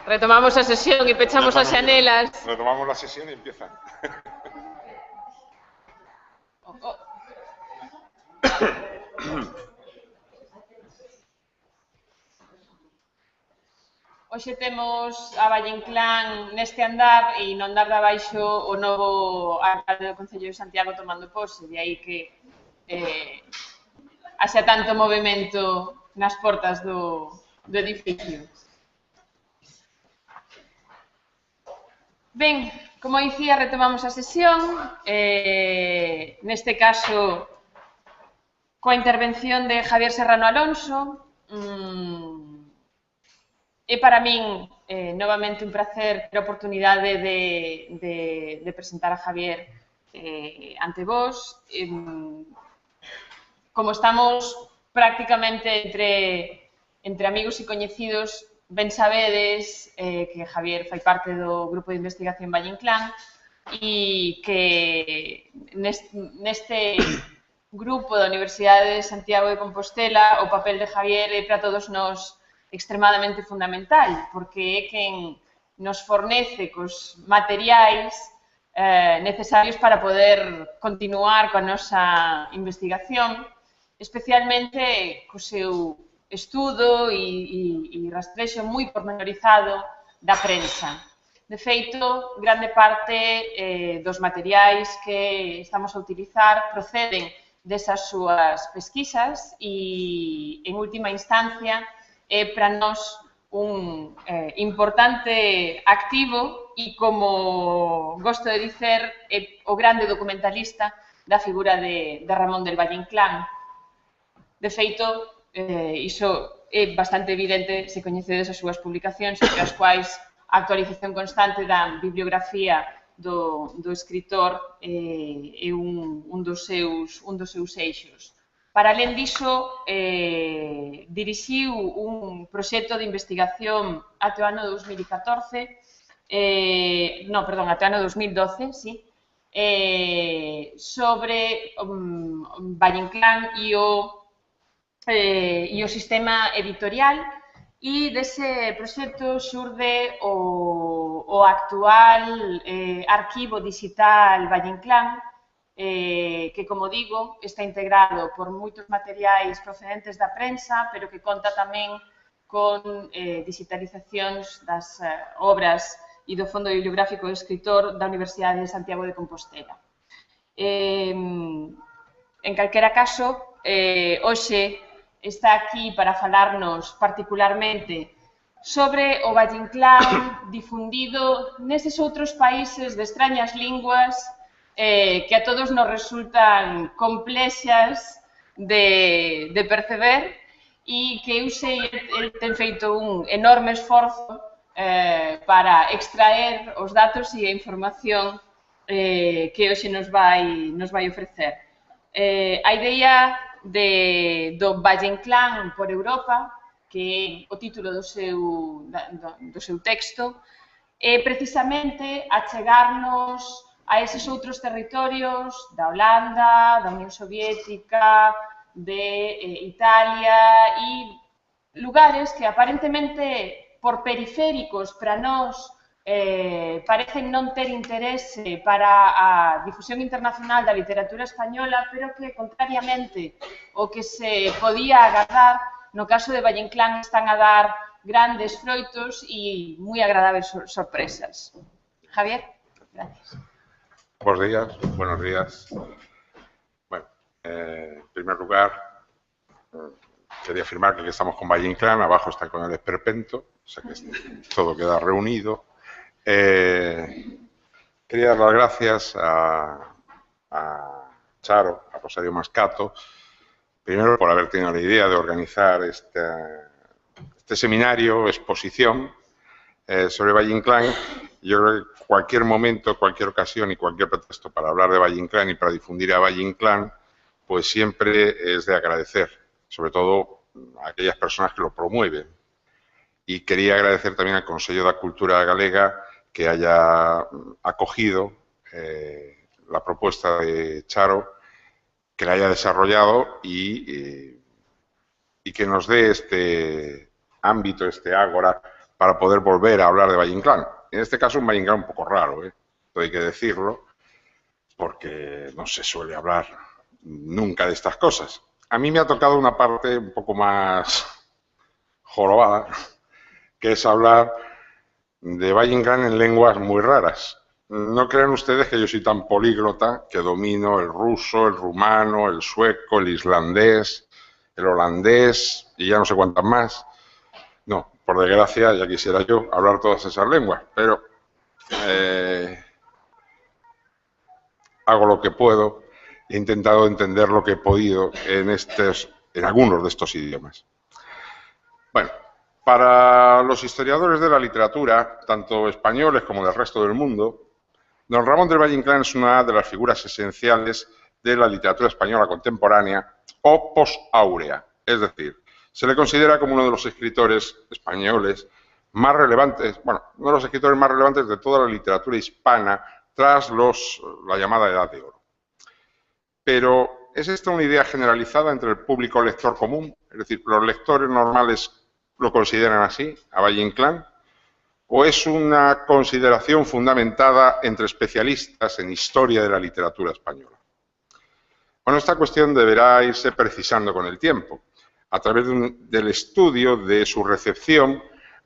Retomamos a sesión e pechamos as xanelas. Retomamos a sesión e empiezan. Hoxe temos a Valle Inclán neste andar e no andar de abaixo o novo alcalde do Concello de Santiago tomando pose, de aí que haxa tanto movimento nas portas do edificio. Ben, como dicía, retomamos a sesión, neste caso coa intervención de Javier Serrano Alonso. É para min novamente un placer ter a oportunidade de presentar a Javier ante vos. Como estamos prácticamente entre amigos e coñecidos, ben sabedes que Javier fai parte do grupo de investigación Valle Inclán e que neste grupo da Universidade de Santiago de Compostela o papel de Javier é para todos nós extremadamente fundamental, porque é quen nos fornece cos materiais necesarios para poder continuar coa nosa investigación, especialmente co seu estudo e rastrexo moi pormenorizado da prensa. De feito, grande parte dos materiais que estamos a utilizar proceden desas súas pesquisas e, en última instancia, é para nós un importante activo e, como gosto de dicer, é o grande documentalista da figura de Ramón del Valle Inclán. De feito, iso é bastante evidente se coñecedes as súas publicacións, entre as quais a actualización constante da bibliografía do escritor é un dos seus eixos. Para alén diso, dirixiu un proxecto de investigación até o ano 2014, até o ano 2012, sí, sobre Valle Inclán e o sistema editorial, e dese proxecto xurde o actual arquivo digital Valle Inclán, que, como digo, está integrado por moitos materiais procedentes da prensa, pero que conta tamén con digitalizacións das obras e do fondo bibliográfico do escritor da Universidade de Santiago de Compostela. En calquera caso, hoxe está aquí para falarnos particularmente sobre o Valle Inclán difundido neses outros países de extrañas linguas que a todos nos resultan complexas de perceber e que eu sei el ten feito un enorme esforzo para extraer os datos e a información que hoxe nos vai ofrecer. A idea do Valle Inclán por Europa, que é o título do seu texto, é precisamente achegarnos a eses outros territorios da Holanda, da Unión Soviética, de Italia e lugares que aparentemente por periféricos para nós parecen non ter interese para a difusión internacional da literatura española, pero que, contrariamente ao que se podía agardar, no caso de Valle Inclán están a dar grandes froitos e moi agradables sorpresas. Javier, gracias. Buenos días. Bueno, en primer lugar, quería afirmar que estamos con Valle Inclán, abajo está con el esperpento, o sea que todo queda reunido. Quería dar las gracias a Charo, a Rosario Mascato, primero por haber tenido la idea de organizar este seminario, exposición sobre Valle Inclán. Yo creo que cualquier momento, cualquier ocasión y cualquier pretexto para hablar de Valle Inclán y para difundir a Valle Inclán, pues siempre es de agradecer, sobre todo a aquellas personas que lo promueven. Y quería agradecer también al Consello da Cultura Galega que haya acogido la propuesta de Charo, que la haya desarrollado y que nos dé este ámbito, este ágora, para poder volver a hablar de Valle Inclán. En este caso, un Valle Inclán un poco raro, esto hay que decirlo, porque no se suele hablar nunca de estas cosas. A mí me ha tocado una parte un poco más jorobada, que es hablar de Valle Inclán en lenguas muy raras. No crean ustedes que yo soy tan políglota que domino el ruso, el rumano, el sueco, el islandés, el holandés y ya no sé cuántas más. No, por desgracia ya quisiera yo hablar todas esas lenguas, pero hago lo que puedo. He intentado entender lo que he podido en algunos de estos idiomas. Bueno, para los historiadores de la literatura, tanto españoles como del resto del mundo, don Ramón del Valle Inclán es una de las figuras esenciales de la literatura española contemporánea o post-áurea, es decir, se le considera como uno de los escritores españoles más relevantes, bueno, uno de los escritores más relevantes de toda la literatura hispana tras la llamada Edad de Oro. Pero, ¿es esta una idea generalizada entre el público lector común? Es decir, ¿los lectores normales lo consideran así, a Valle Inclán? ¿O es una consideración fundamentada entre especialistas en historia de la literatura española? Bueno, esta cuestión deberá irse precisando con el tiempo, a través del estudio de su recepción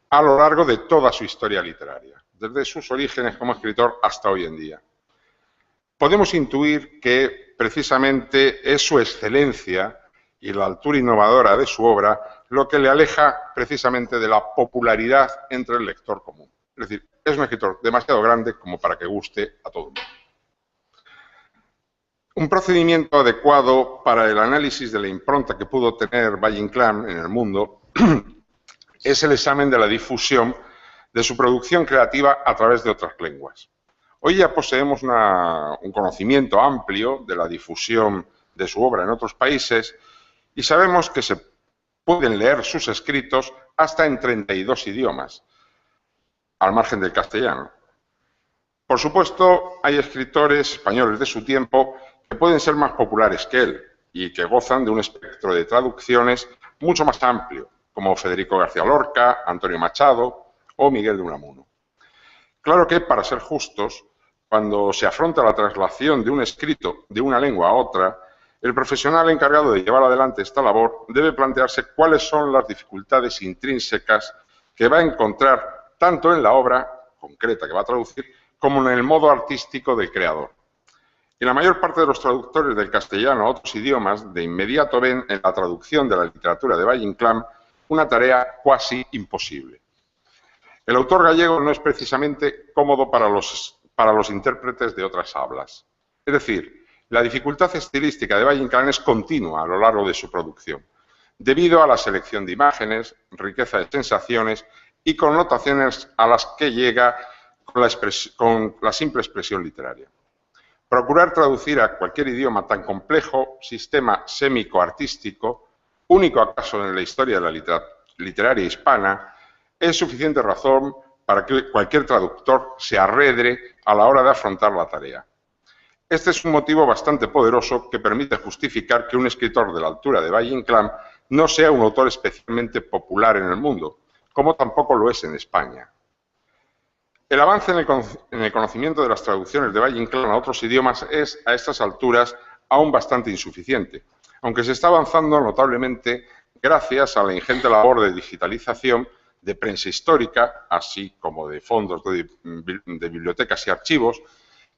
a lo largo de toda su historia literaria, desde sus orígenes como escritor hasta hoy en día. Podemos intuir que precisamente es su excelencia y la altura innovadora de su obra lo que le aleja precisamente de la popularidad entre el lector común. Es decir, es un escritor demasiado grande como para que guste a todo el mundo. Un procedimiento adecuado para el análisis de la impronta que pudo tener Valle Inclán en el mundo es el examen de la difusión de su producción creativa a través de otras lenguas. Hoy ya poseemos un conocimiento amplio de la difusión de su obra en otros países y sabemos que se pueden leer sus escritos hasta en 32 idiomas, al margen del castellano. Por supuesto, hay escritores españoles de su tiempo que pueden ser más populares que él y que gozan de un espectro de traducciones mucho más amplio, como Federico García Lorca, Antonio Machado o Miguel de Unamuno. Claro que, para ser justos, cuando se afronta la traslación de un escrito de una lengua a otra, el profesional encargado de llevar adelante esta labor debe plantearse cuáles son las dificultades intrínsecas que va a encontrar tanto en la obra concreta que va a traducir como en el modo artístico del creador. Y la mayor parte de los traductores del castellano a otros idiomas de inmediato ven en la traducción de la literatura de Valle Inclán una tarea cuasi imposible. El autor gallego no es precisamente cómodo para los intérpretes de otras hablas. Es decir, la dificultad estilística de Valle Inclán es continua a lo largo de su producción, debido a la selección de imágenes, riqueza de sensaciones y connotaciones a las que llega con la simple expresión literaria. Procurar traducir a cualquier idioma tan complejo, sistema sémico-artístico, único acaso en la historia de la literaria hispana, es suficiente razón para que cualquier traductor se arredre a la hora de afrontar la tarea. Este es un motivo bastante poderoso que permite justificar que un escritor de la altura de Valle Inclán no sea un autor especialmente popular en el mundo, como tampoco lo es en España. El avance en el conocimiento de las traducciones de Valle Inclán a otros idiomas es, a estas alturas, aún bastante insuficiente, aunque se está avanzando notablemente gracias a la ingente labor de digitalización de prensa histórica, así como de fondos de bibliotecas y archivos,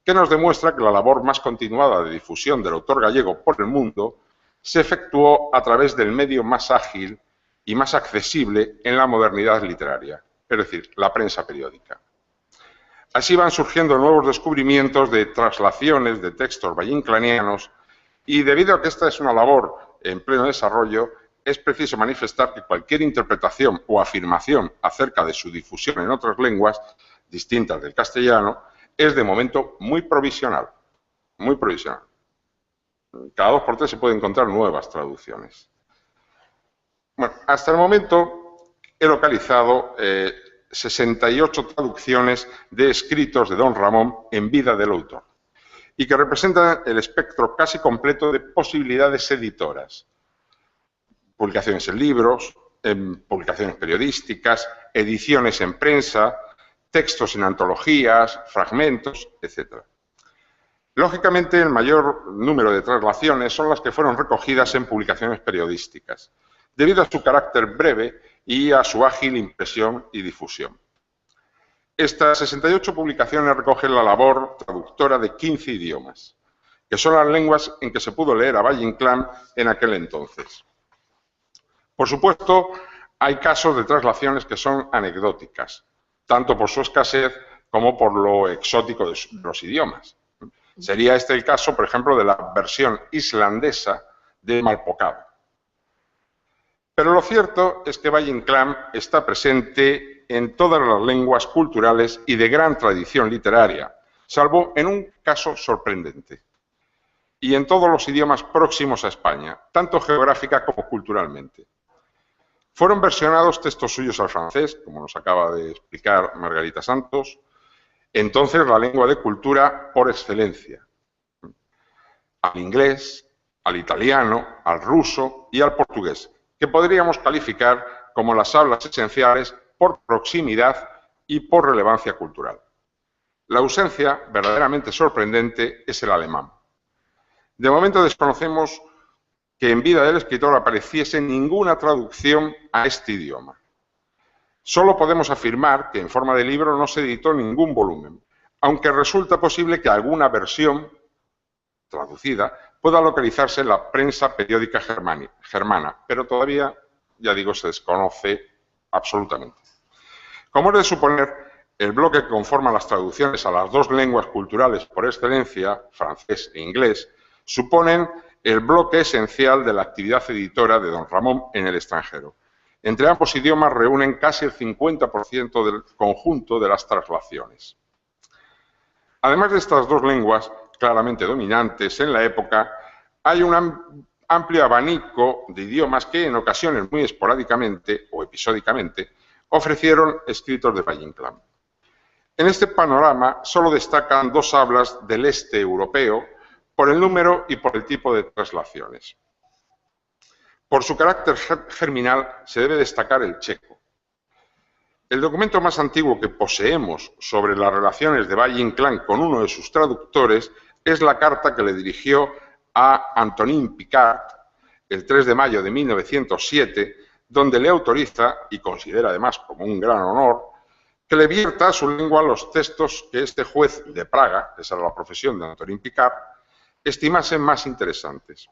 que nos demuestra que la labor más continuada de difusión del autor gallego por el mundo se efectuó a través del medio más ágil y más accesible en la modernidad literaria, es decir, la prensa periódica. Así van surgiendo nuevos descubrimientos de traslaciones de textos valleinclanianos y, debido a que esta es una labor en pleno desarrollo, es preciso manifestar que cualquier interpretación o afirmación acerca de su difusión en otras lenguas distintas del castellano es de momento muy provisional, muy provisional. Cada 2 por 3 se pueden encontrar nuevas traducciones. Bueno, hasta el momento he localizado 68 traducciones de escritos de don Ramón en vida del autor y que representan el espectro casi completo de posibilidades editoras. Publicaciones en libros, publicaciones periodísticas, ediciones en prensa, textos en antologías, fragmentos, etc. Lógicamente, el mayor número de traslaciones son las que fueron recogidas en publicaciones periodísticas, debido a su carácter breve y a su ágil impresión y difusión. Estas 68 publicaciones recogen la labor traductora de 15 idiomas, que son las lenguas en que se pudo leer a Valle Inclán en aquel entonces. Por supuesto, hay casos de traslaciones que son anecdóticas, tanto por su escasez como por lo exótico de los idiomas. Sería este el caso, por ejemplo, de la versión islandesa de Malpocado. Pero lo cierto es que Valle Inclán está presente en todas las lenguas culturales y de gran tradición literaria, salvo en un caso sorprendente, y en todos los idiomas próximos a España, tanto geográfica como culturalmente. Fueron versionados textos suyos al francés, como nos acaba de explicar Margarita Santos, entonces la lengua de cultura por excelencia, al inglés, al italiano, al ruso y al portugués, que podríamos calificar como las hablas esenciales por proximidad y por relevancia cultural. La ausencia verdaderamente sorprendente es el alemán. De momento desconocemos que en vida del escritor apareciese ninguna traducción a este idioma. Solo podemos afirmar que en forma de libro no se editó ningún volumen, aunque resulta posible que alguna versión traducida pueda localizarse en la prensa periódica germana, pero todavía, ya digo, se desconoce absolutamente. Como es de suponer, el bloque que conforma las traducciones a las dos lenguas culturales por excelencia, francés e inglés, suponen el bloque esencial de la actividad editora de don Ramón en el extranjero. Entre ambos idiomas reúnen casi el 50% del conjunto de las traslaciones. Además de estas dos lenguas claramente dominantes en la época, hay un amplio abanico de idiomas que en ocasiones muy esporádicamente o episódicamente ofrecieron escritos de Valle Inclán. En este panorama solo destacan dos hablas del este europeo por el número y por el tipo de traslaciones. Por su carácter germinal se debe destacar el checo. El documento más antiguo que poseemos sobre las relaciones de Valle Inclán con uno de sus traductores es la carta que le dirigió a Antonin Picard el 3 de mayo de 1907, donde le autoriza, y considera además como un gran honor, que le vierta a su lengua los textos que este juez de Praga, esa era la profesión de Antonin Picard, estimasen más interesantes.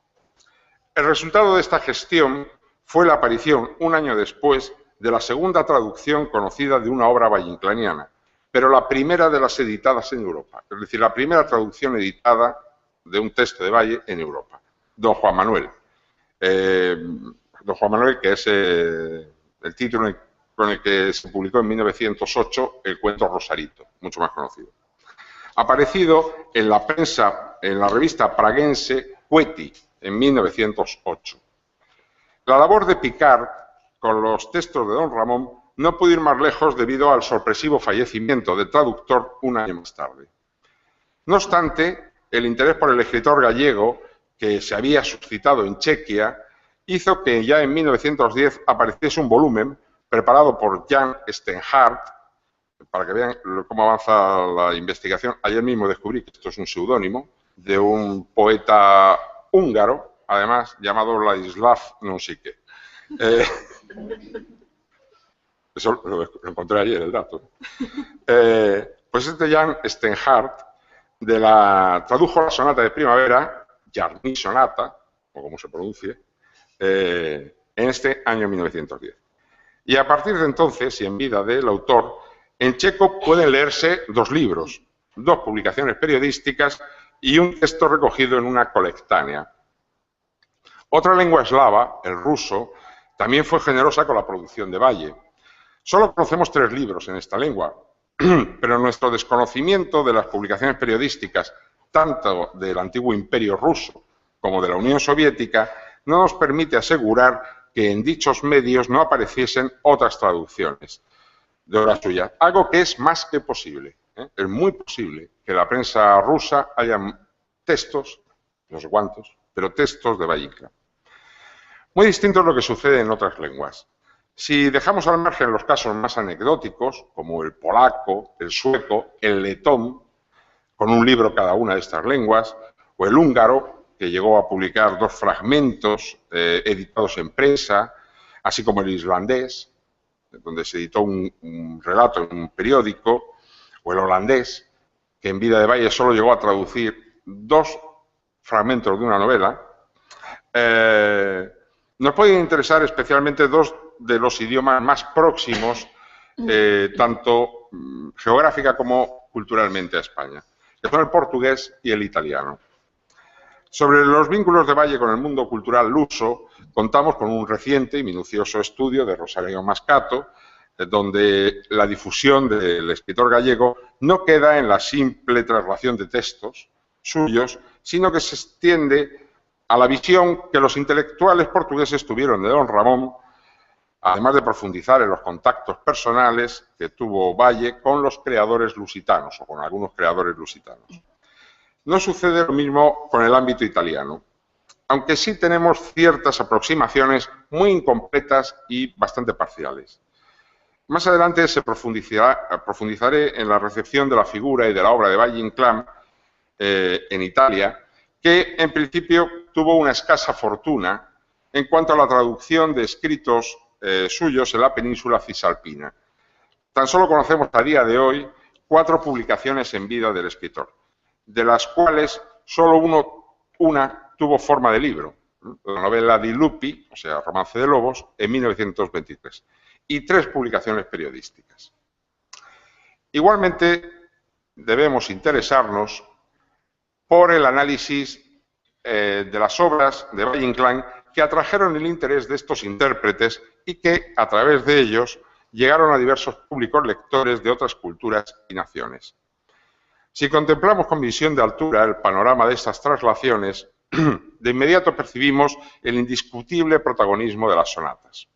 El resultado de esta gestión fue la aparición, un año después, de la segunda traducción conocida de una obra valleinclaniana, pero la primera de las editadas en Europa, es decir, la primera traducción editada de un texto de Valle en Europa, Don Juan Manuel. Don Juan Manuel, que es el título con el que se publicó en 1908 el cuento Rosarito, mucho más conocido. Aparecido en la prensa, en la revista praguense Cueti, en 1908. La labor de Picard con los textos de don Ramón no pudo ir más lejos debido al sorpresivo fallecimiento del traductor un año más tarde. No obstante, el interés por el escritor gallego que se había suscitado en Chequia hizo que ya en 1910 apareciese un volumen preparado por Jan Steinhardt. Para que vean cómo avanza la investigación, ayer mismo descubrí que esto es un seudónimo de un poeta húngaro, además llamado Ladislav no sé qué. Eso lo encontré ayer, el dato. Pues este Jan Steinhardt tradujo la sonata de primavera, Jarní sonata, o como se pronuncie, en este año 1910. Y a partir de entonces, y en vida del autor, en checo pueden leerse dos libros, dos publicaciones periodísticas y un texto recogido en una colectánea. Otra lengua eslava, el ruso, también fue generosa con la producción de Valle. Solo conocemos 3 libros en esta lengua, pero nuestro desconocimiento de las publicaciones periodísticas, tanto del antiguo Imperio ruso como de la Unión Soviética, no nos permite asegurar que en dichos medios no apareciesen otras traducciones de obras suyas, algo que es más que posible. Es muy posible que en la prensa rusa haya textos, no sé cuántos, pero textos de Valle Inclán. Muy distinto es lo que sucede en otras lenguas. Si dejamos al margen los casos más anecdóticos, como el polaco, el sueco, el letón, con un libro cada una de estas lenguas, o el húngaro, que llegó a publicar 2 fragmentos editados en prensa, así como el islandés, donde se editó un relato en un periódico, o el holandés, que en vida de Valle solo llegó a traducir 2 fragmentos de una novela, nos pueden interesar especialmente 2 de los idiomas más próximos, tanto geográfica como culturalmente a España, que son el portugués y el italiano. Sobre los vínculos de Valle con el mundo cultural luso, contamos con un reciente y minucioso estudio de Rosario Mascato, donde la difusión del escritor gallego no queda en la simple traslación de textos suyos, sino que se extiende a la visión que los intelectuales portugueses tuvieron de don Ramón, además de profundizar en los contactos personales que tuvo Valle con los creadores lusitanos, o con algunos creadores lusitanos. No sucede lo mismo con el ámbito italiano, aunque sí tenemos ciertas aproximaciones muy incompletas y bastante parciales. Más adelante profundizaré en la recepción de la figura y de la obra de Valle-Inclán en Italia, que en principio tuvo una escasa fortuna en cuanto a la traducción de escritos suyos en la península cisalpina. Tan solo conocemos a día de hoy 4 publicaciones en vida del escritor, de las cuales solo una tuvo forma de libro, la novela Di Lupi, o sea, Romance de Lobos, en 1923, y 3 publicaciones periodísticas. Igualmente, debemos interesarnos por el análisis de las obras de Valle-Inclán que atrajeron el interés de estos intérpretes y que, a través de ellos, llegaron a diversos públicos lectores de otras culturas y naciones. Si contemplamos con visión de altura el panorama de estas traslaciones, de inmediato percibimos el indiscutible protagonismo de las sonatas.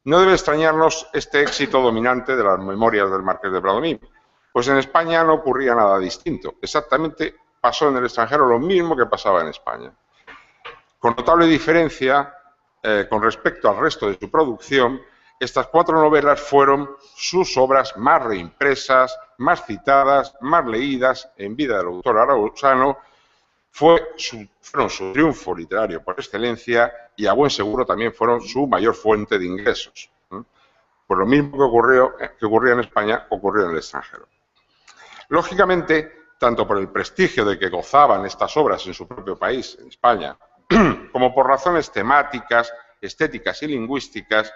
No debe extrañarnos este éxito dominante de las memorias del Marqués de Bradomín, pues en España no ocurría nada distinto. Exactamente pasó en el extranjero lo mismo que pasaba en España. Con notable diferencia, con respecto al resto de su producción, estas 4 novelas fueron sus obras más reimpresas, más citadas, más leídas en vida del autor araucano, fueron su triunfo literario por excelencia y a buen seguro también fueron su mayor fuente de ingresos. Pues lo mismo que ocurría en España, ocurrió en el extranjero. Lógicamente, tanto por el prestigio de que gozaban estas obras en su propio país, en España, como por razones temáticas, estéticas y lingüísticas,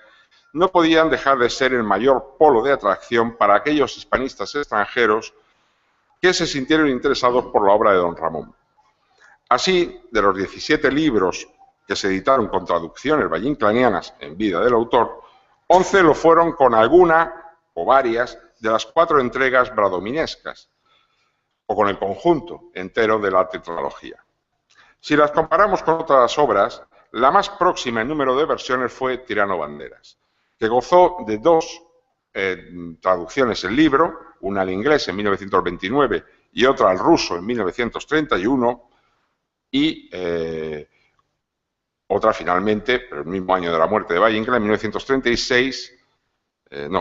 no podían dejar de ser el mayor polo de atracción para aquellos hispanistas extranjeros que se sintieron interesados por la obra de don Ramón. Así, de los 17 libros que se editaron con traducciones valle-inclanianas en vida del autor, 11 lo fueron con alguna o varias de las 4 entregas bradominescas, o con el conjunto entero de la tetralogía. Si las comparamos con otras obras, la más próxima en número de versiones fue Tirano Banderas, que gozó de 2 traducciones del libro, una al inglés en 1929 y otra al ruso en 1931, y otra finalmente, pero el mismo año de la muerte de Valle-Inclán, en 1936, me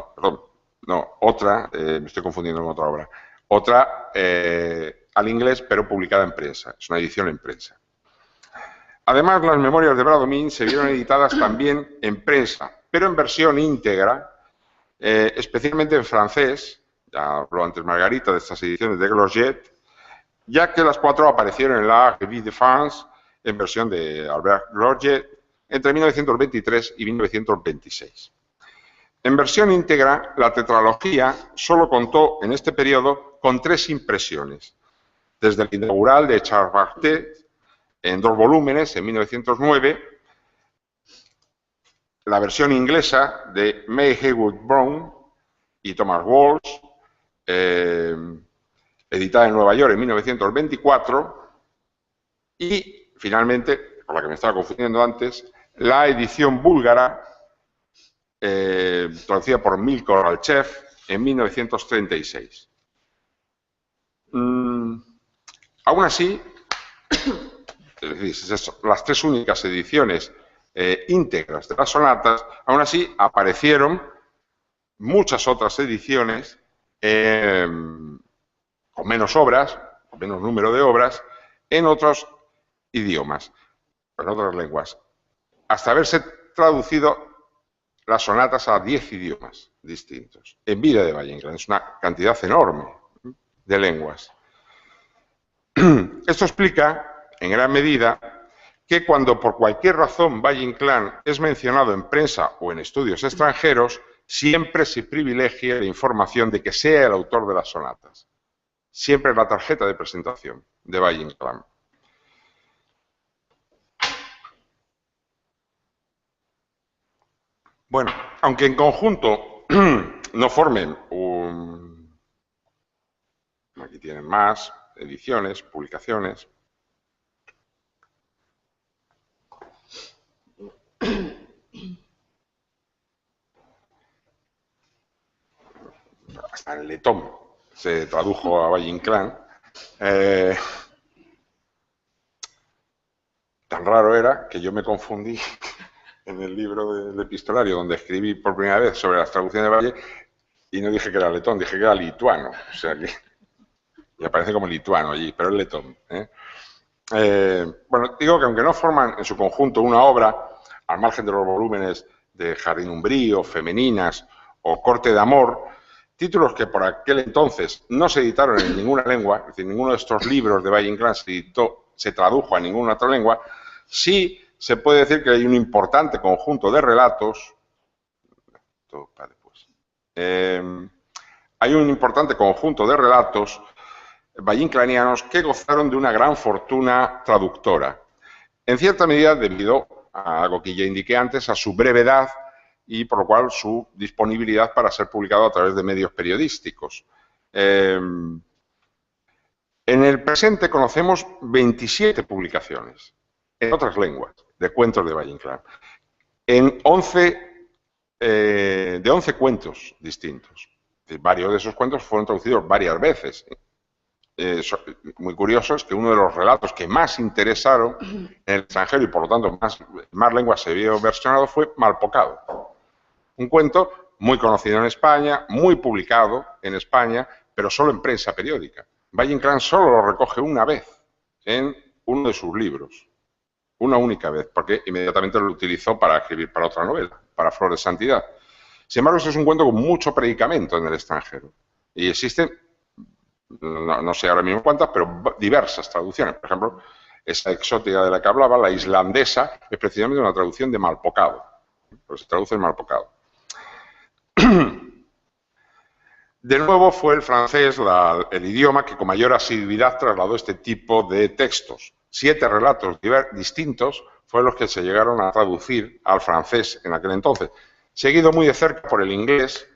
estoy confundiendo con otra obra, otra al inglés, pero publicada en prensa, es una edición en prensa. Además, las memorias de Bradomín se vieron editadas también en prensa, pero en versión íntegra, especialmente en francés, ya habló antes Margarita de estas ediciones de Glogget, ya que las 4 aparecieron en la Revue de France, en versión de Albert Glogget, entre 1923 y 1926. En versión íntegra, la tetralogía solo contó en este periodo con 3 impresiones, desde el inaugural de Charles Barthet, en 2 volúmenes, en 1909, la versión inglesa de May Haywood Brown y Thomas Walsh, editada en Nueva York en 1924, y finalmente, por la que me estaba confundiendo antes, la edición búlgara, traducida por Milko Ralchev en 1936. Aún así, es decir, las 3 únicas ediciones íntegras de las sonatas, aún así aparecieron muchas otras ediciones con menos obras, con menos número de obras, en otros idiomas, en otras lenguas, hasta haberse traducido las sonatas a 10 idiomas distintos, en vida de Valle-Inclán. Es una cantidad enorme de lenguas. Esto explica, en gran medida, que cuando por cualquier razón Valle-Inclán es mencionado en prensa o en estudios extranjeros, siempre se privilegia la información de que sea el autor de las sonatas. Siempre es la tarjeta de presentación de Valle-Inclán. Bueno, aunque en conjunto no formen un... Aquí tienen más ediciones, publicaciones. Hasta en letón se tradujo a Valle-Inclán. Tan raro era que yo me confundí en el libro del epistolario donde escribí por primera vez sobre las traducciones de Valle y no dije que era letón, dije que era lituano. O sea que... Y aparece como lituano allí, pero es letón. Bueno, digo que aunque no forman en su conjunto una obra, al margen de los volúmenes de Jardín umbrío, Femeninas o Corte de amor, títulos que por aquel entonces no se editaron en ninguna lengua, es decir, ninguno de estos libros de Valle-Inclán se tradujo a ninguna otra lengua, sí se puede decir que hay un importante conjunto de relatos. Hay un importante conjunto de relatos valle-inclanianos que gozaron de una gran fortuna traductora, en cierta medida debido a algo que ya indiqué antes, a su brevedad y por lo cual su disponibilidad para ser publicado a través de medios periodísticos. En el presente conocemos 27 publicaciones en otras lenguas de cuentos de Valle-Inclán, de 11 cuentos distintos. Es decir, varios de esos cuentos fueron traducidos varias veces. Muy curioso es que uno de los relatos que más interesaron en el extranjero y por lo tanto más lenguas se vio versionado fue Malpocado. Un cuento muy conocido en España, muy publicado en España, pero solo en prensa periódica. Valle-Inclán solo lo recoge una vez en uno de sus libros, una única vez, porque inmediatamente lo utilizó para escribir para otra novela, para Flor de Santidad. Sin embargo, este es un cuento con mucho predicamento en el extranjero y existen, no sé ahora mismo cuántas, pero diversas traducciones. Por ejemplo, esa exótica de la que hablaba, la islandesa, es precisamente una traducción de Malpocado, pues se traduce en Malpocado. De nuevo fue el francés el idioma que con mayor asiduidad trasladó este tipo de textos. 7 relatos distintos fueron los que se llegaron a traducir al francés en aquel entonces, seguido muy de cerca por el inglés,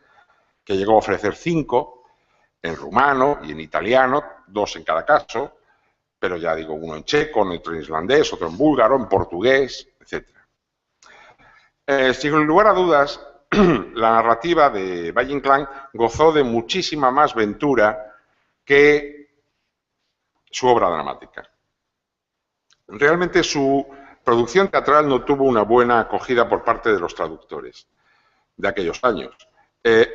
que llegó a ofrecer 5, en rumano y en italiano, 2 en cada caso, pero ya digo, uno en checo, otro en islandés, otro en búlgaro, en portugués, etc. Sin lugar a dudas, la narrativa de Valle-Inclán gozó de muchísima más ventura que su obra dramática. Realmente su producción teatral no tuvo una buena acogida por parte de los traductores de aquellos años.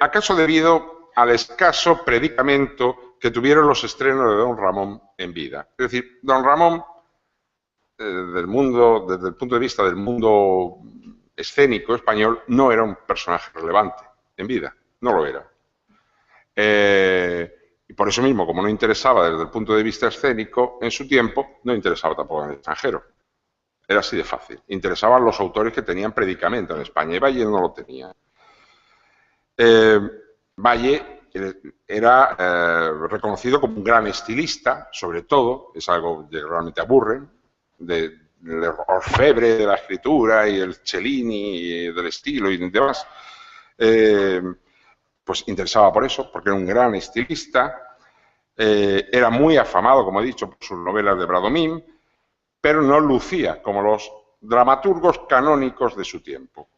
¿Acaso debido al escaso predicamento que tuvieron los estrenos de Don Ramón en vida? Es decir, Don Ramón, desde el punto de vista del mundo escénico español, no era un personaje relevante en vida, no lo era. Y por eso mismo, como no interesaba desde el punto de vista escénico en su tiempo, no interesaba tampoco en el extranjero. Era así de fácil. Interesaban los autores que tenían predicamento en España y Valle no lo tenía. Valle era reconocido como un gran estilista, sobre todo, es algo que realmente aburre, del orfebre de la escritura y el Cellini y del estilo y demás. Pues interesaba por eso, porque era un gran estilista, era muy afamado, como he dicho, por sus novelas de Bradomín, pero no lucía como los dramaturgos canónicos de su tiempo.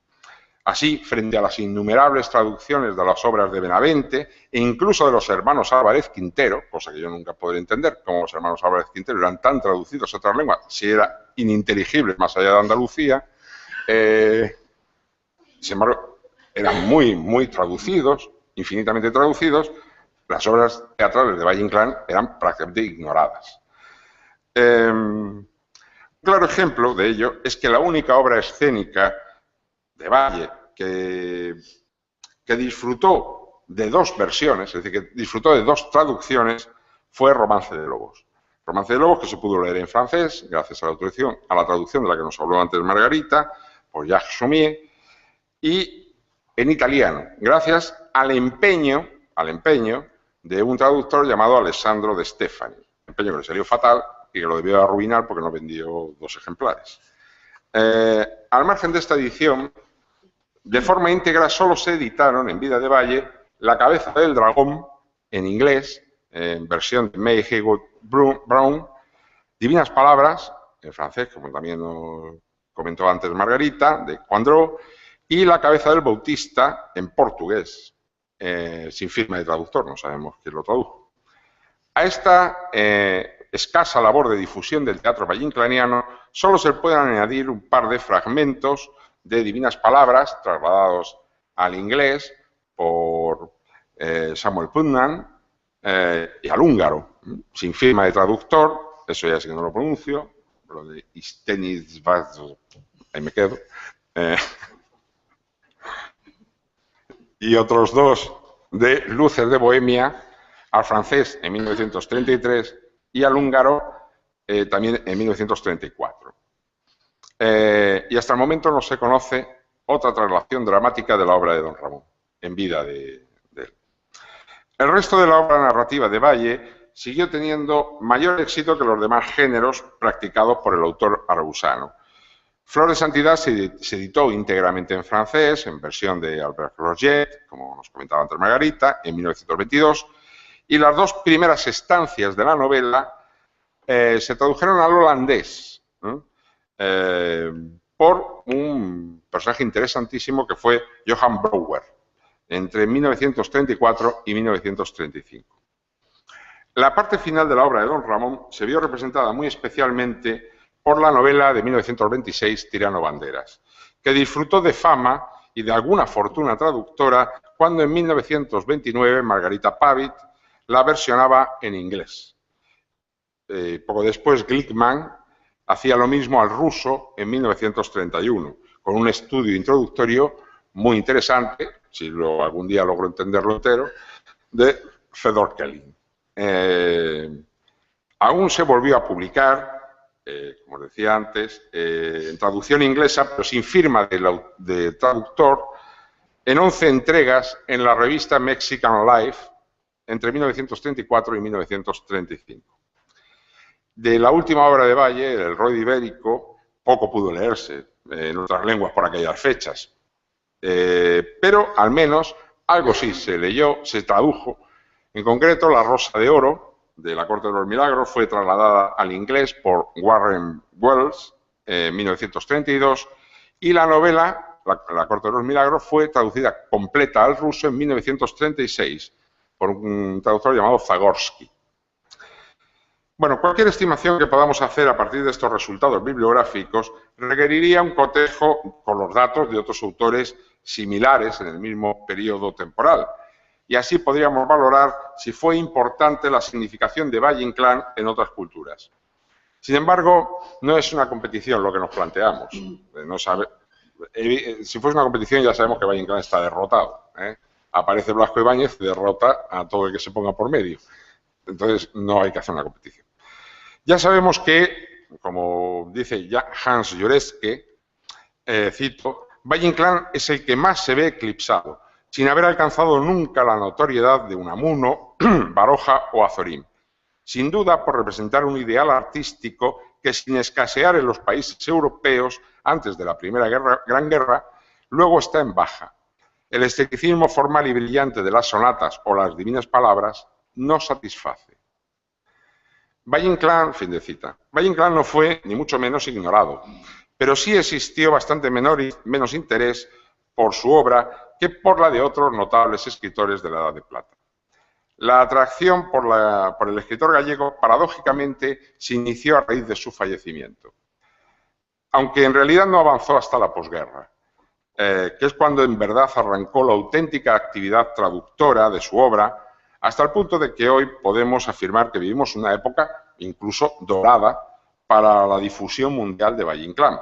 Así, frente a las innumerables traducciones de las obras de Benavente e incluso de los hermanos Álvarez Quintero, cosa que yo nunca podré entender, cómo los hermanos Álvarez Quintero eran tan traducidos a otras lenguas, si era ininteligible más allá de Andalucía, Sin embargo, eran muy traducidos, infinitamente traducidos. Las obras teatrales de Valle-Inclán eran prácticamente ignoradas. Un claro ejemplo de ello es que la única obra escénica de Valle que disfrutó de dos versiones, es decir, que disfrutó de dos traducciones, fue Romance de Lobos. Romance de Lobos, que se pudo leer en francés, gracias a la traducción de la que nos habló antes Margarita, por Jacques Chaumier, y en italiano, gracias al empeño de un traductor llamado Alessandro De Stefani. Empeño que le salió fatal y que lo debió arruinar porque no vendió 2 ejemplares. Al margen de esta edición, de forma íntegra solo se editaron en vida de Valle La cabeza del dragón, en inglés, en versión de May Haywood Brown, Divinas palabras, en francés, como también nos comentó antes Margarita, de Coindreau, y La cabeza del Bautista, en portugués, sin firma de traductor, no sabemos quién lo tradujo. A esta escasa labor de difusión del teatro valleinclaniano solo se pueden añadir un par de fragmentos de Divinas palabras trasladados al inglés por Samuel Putnam y al húngaro, sin firma de traductor, eso ya sí que no lo pronuncio, lo de Istenis Vaz, ahí me quedo, y otros 2 de Luces de Bohemia, al francés en 1933 y al húngaro también en 1934. Y hasta el momento no se conoce otra traslación dramática de la obra de Don Ramón, en vida de él. El resto de la obra narrativa de Valle siguió teniendo mayor éxito que los demás géneros practicados por el autor aragusano. Flor de Santidad se editó íntegramente en francés, en versión de Albert Roget, como nos comentaba antes Margarita, en 1922, y las 2 primeras estancias de la novela se tradujeron al holandés por un personaje interesantísimo que fue Johan Brouwer, entre 1934 y 1935. La parte final de la obra de Don Ramón se vio representada muy especialmente por la novela de 1926, Tirano Banderas, que disfrutó de fama y de alguna fortuna traductora cuando en 1929 Margarita Pavitt la versionaba en inglés. Poco después Glickman hacía lo mismo al ruso en 1931, con un estudio introductorio muy interesante, si algún día logro entenderlo entero, de Fedor Kellen. Aún se volvió a publicar, como decía antes, en traducción inglesa, pero sin firma de traductor, en 11 entregas en la revista Mexican Life entre 1934 y 1935. De la última obra de Valle, El Roid Ibérico, poco pudo leerse en otras lenguas por aquellas fechas, pero al menos algo sí se leyó, se tradujo. En concreto, La Rosa de Oro, de La Corte de los Milagros, fue trasladada al inglés por Warren Wells en 1932 y la novela, La Corte de los Milagros, fue traducida completa al ruso en 1936 por un traductor llamado Zagorsky. Bueno, cualquier estimación que podamos hacer a partir de estos resultados bibliográficos requeriría un cotejo con los datos de otros autores similares en el mismo periodo temporal. Y así podríamos valorar si fue importante la significación de Valle-Inclán en otras culturas. Sin embargo, no es una competición lo que nos planteamos. Si fuese una competición ya sabemos que Valle-Inclán está derrotado. Aparece Blasco Ibáñez y derrota a todo el que se ponga por medio. Entonces, no hay que hacer una competición. Ya sabemos que, como dice Hans Jureske, cito, Valle-Inclán es el que más se ve eclipsado, sin haber alcanzado nunca la notoriedad de Unamuno, Baroja o Azorín. Sin duda por representar un ideal artístico que, sin escasear en los países europeos antes de la Primera Gran Guerra, luego está en baja. El esteticismo formal y brillante de las sonatas o las divinas palabras no satisface. Valle-Inclán, fin de cita. Valle-Inclán no fue ni mucho menos ignorado, pero sí existió bastante menos interés por su obra que por la de otros notables escritores de la Edad de Plata. La atracción por el escritor gallego, paradójicamente, se inició a raíz de su fallecimiento. aunque en realidad no avanzó hasta la posguerra, que es cuando en verdad arrancó la auténtica actividad traductora de su obra, hasta el punto de que hoy podemos afirmar que vivimos una época incluso dorada para la difusión mundial de Valle-Inclán.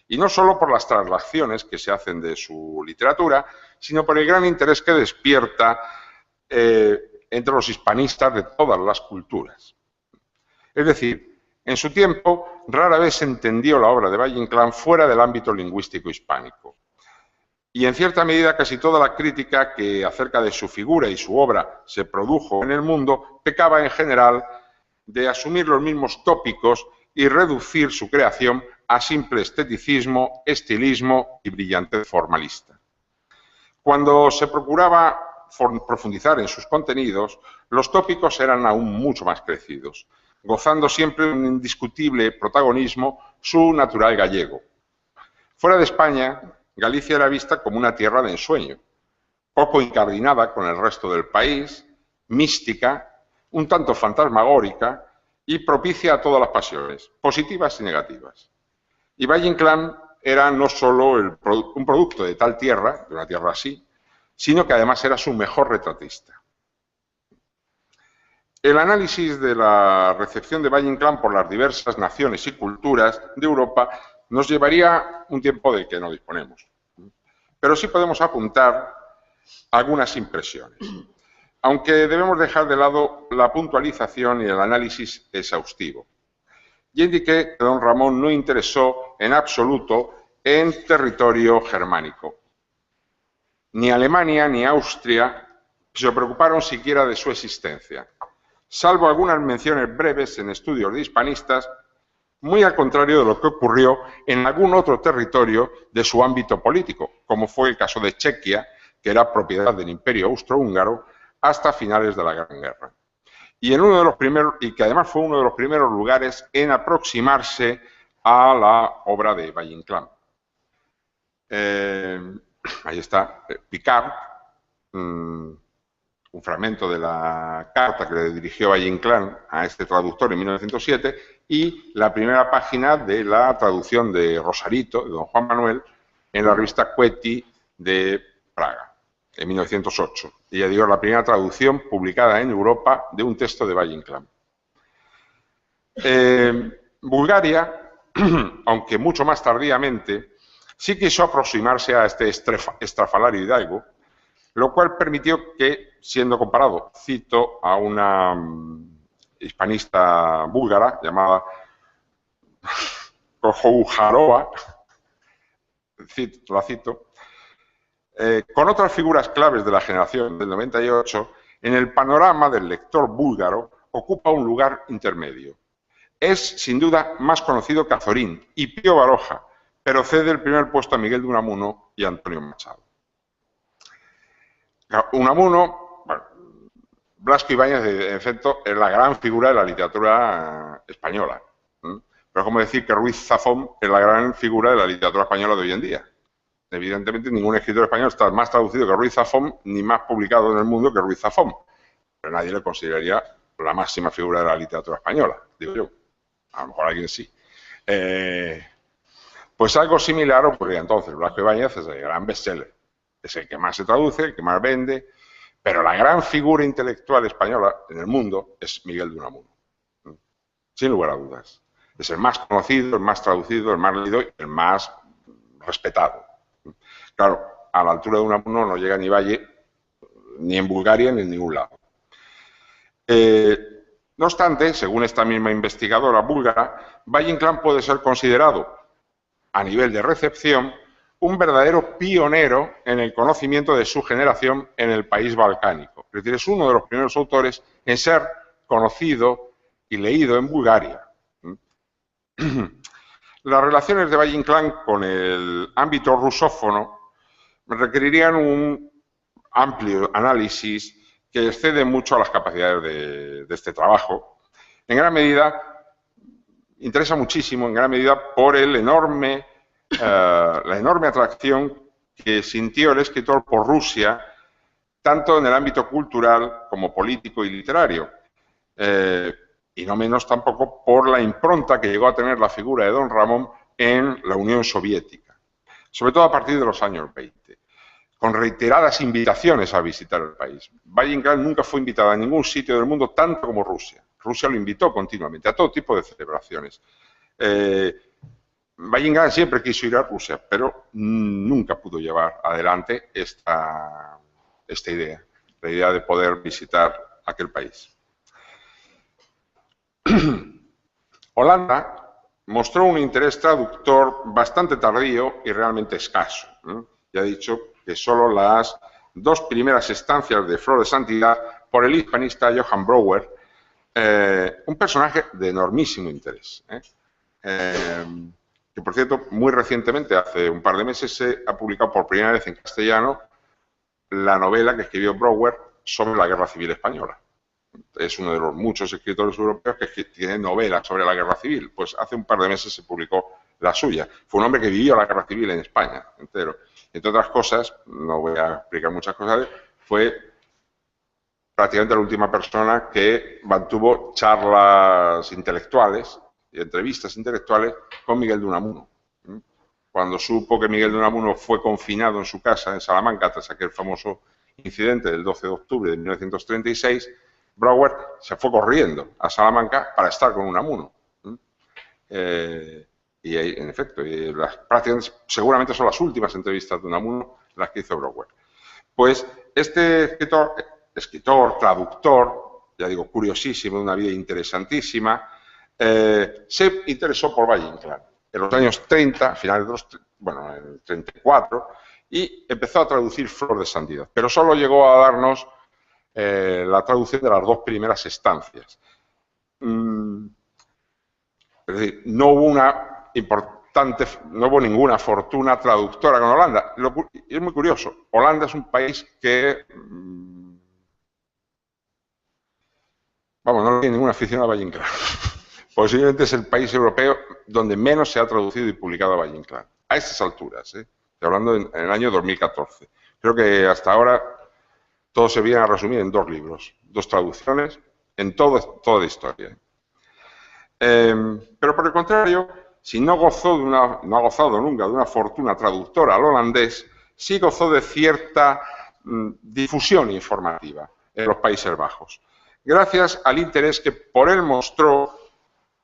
Y no solo por las traslaciones que se hacen de su literatura, sino por el gran interés que despierta entre los hispanistas de todas las culturas. Es decir, en su tiempo rara vez se entendió la obra de Valle-Inclán fuera del ámbito lingüístico hispánico. Y en cierta medida casi toda la crítica que acerca de su figura y su obra se produjo en el mundo pecaba en general de asumir los mismos tópicos y reducir su creación a simple esteticismo, estilismo y brillantez formalista. Cuando se procuraba profundizar en sus contenidos, los tópicos eran aún mucho más crecidos, gozando siempre de un indiscutible protagonismo su natural gallego. Fuera de España, Galicia era vista como una tierra de ensueño, poco incardinada con el resto del país, mística, un tanto fantasmagórica y propicia a todas las pasiones, positivas y negativas. Y Valle-Inclán era no solo un producto de tal tierra, de una tierra así, sino que además era su mejor retratista. El análisis de la recepción de Valle-Inclán por las diversas naciones y culturas de Europa nos llevaría un tiempo del que no disponemos. Pero sí podemos apuntar algunas impresiones, aunque debemos dejar de lado la puntualización y el análisis exhaustivo. Ya indiqué que don Ramón no interesó en absoluto en territorio germánico. Ni Alemania ni Austria se preocuparon siquiera de su existencia, salvo algunas menciones breves en estudios de hispanistas, muy al contrario de lo que ocurrió en algún otro territorio de su ámbito político, como fue el caso de Chequia, que era propiedad del Imperio Austrohúngaro hasta finales de la Gran Guerra. Y que además fue uno de los primeros lugares en aproximarse a la obra de Valle-Inclán. Ahí está Picard, un fragmento de la carta que le dirigió Valle-Inclán a este traductor en 1907 y la primera página de la traducción de Rosarito, de don Juan Manuel, en la revista Coetti de Praga, en 1908. Y ya digo, la primera traducción publicada en Europa de un texto de Valle-Inclán. Bulgaria, aunque mucho más tardíamente, sí quiso aproximarse a este estrafalario hidalgo, lo cual permitió que, siendo comparado, cito a una hispanista búlgara llamada Kohoujarova, la cito, con otras figuras claves de la generación del 98, en el panorama del lector búlgaro ocupa un lugar intermedio. Es, sin duda, más conocido que Azorín y Pío Baroja, pero cede el primer puesto a Miguel de Unamuno y Antonio Machado. Unamuno, bueno, Blasco Ibáñez, en efecto, es la gran figura de la literatura española. Pero es como decir que Ruiz Zafón es la gran figura de la literatura española de hoy en día. Evidentemente, ningún escritor español está más traducido que Ruiz Zafón, ni más publicado en el mundo que Ruiz Zafón. Pero nadie le consideraría la máxima figura de la literatura española, digo yo. A lo mejor alguien sí. Pues algo similar ocurría entonces. Blasco Ibáñez es el gran bestseller. Es el que más se traduce, el que más vende, pero la gran figura intelectual española en el mundo es Miguel de Unamuno. Sin lugar a dudas. Es el más conocido, el más traducido, el más leído y el más respetado. Claro, a la altura de Unamuno no llega ni Valle, ni en Bulgaria, ni en ningún lado. No obstante, según esta misma investigadora búlgara, Valle-Inclán puede ser considerado, a nivel de recepción, un verdadero pionero en el conocimiento de su generación en el país balcánico. Es decir, es uno de los primeros autores en ser conocido y leído en Bulgaria. Las relaciones de Valle-Inclán con el ámbito rusófono requerirían un amplio análisis que excede mucho a las capacidades de este trabajo. En gran medida, interesa muchísimo, en gran medida, por la enorme atracción que sintió el escritor por Rusia, tanto en el ámbito cultural como político y literario. Y no menos tampoco por la impronta que llegó a tener la figura de don Ramón en la Unión Soviética, sobre todo a partir de los años 20, con reiteradas invitaciones a visitar el país. Valle-Inclán nunca fue invitado a ningún sitio del mundo tanto como Rusia. Rusia lo invitó continuamente a todo tipo de celebraciones. Valle-Inclán siempre quiso ir a Rusia, pero nunca pudo llevar adelante esta idea, la idea de poder visitar aquel país. Holanda mostró un interés traductor bastante tardío y realmente escaso. Ya he dicho que solo las 2 primeras estancias de Flor de Santidad por el hispanista Johann Brouwer, un personaje de enormísimo interés, que por cierto, muy recientemente, hace un par de meses, se ha publicado por primera vez en castellano la novela que escribió Brouwer sobre la Guerra Civil Española. Es uno de los muchos escritores europeos que tiene novelas sobre la Guerra Civil. Pues hace un par de meses se publicó la suya. Fue un hombre que vivió la Guerra Civil en España entero. Entre otras cosas, no voy a explicar muchas cosas, fue prácticamente la última persona que mantuvo charlas intelectuales y entrevistas intelectuales con Miguel de Unamuno. Cuando supo que Miguel de Unamuno fue confinado en su casa en Salamanca tras aquel famoso incidente del 12 de octubre de 1936, Brouwer se fue corriendo a Salamanca para estar con Unamuno. Y en efecto, prácticamente, seguramente son las últimas entrevistas de Unamuno las que hizo Brouwer. Pues este escritor, traductor, ya digo, curiosísimo, de una vida interesantísima, se interesó por Valle-Inclán en los años 30, finales de los, bueno, en el 34, y empezó a traducir Flor de Santidad, pero solo llegó a darnos la traducción de las 2 primeras estancias. Es decir, no hubo ninguna fortuna traductora con Holanda. Es muy curioso. Holanda es un país que, vamos, no tiene ninguna afición a Valle-Inclán. Posiblemente es el país europeo donde menos se ha traducido y publicado a Valle-Inclán. A estas alturas, estoy hablando en el año 2014. Creo que hasta ahora todo se viene a resumir en 2 libros, 2 traducciones en toda la historia. Pero por el contrario, si no ha gozado nunca de una fortuna traductora al holandés, sí gozó de cierta difusión informativa en los Países Bajos, gracias al interés que por él mostró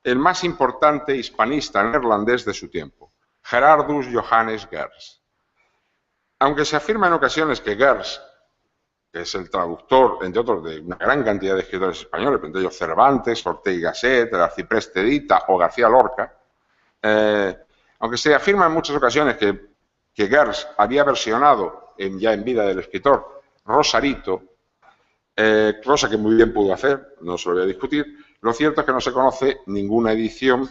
el más importante hispanista neerlandés de su tiempo, Gerardus Johannes Gers. Aunque se afirma en ocasiones que Gers, que es el traductor, entre otros, de una gran cantidad de escritores españoles, entre ellos Cervantes, Ortega y Gasset, el Arcipreste Edita o García Lorca, aunque se afirma en muchas ocasiones que Gers había versionado, ya en vida del escritor, Rosarito, cosa que muy bien pudo hacer, no se lo voy a discutir, lo cierto es que no se conoce ninguna edición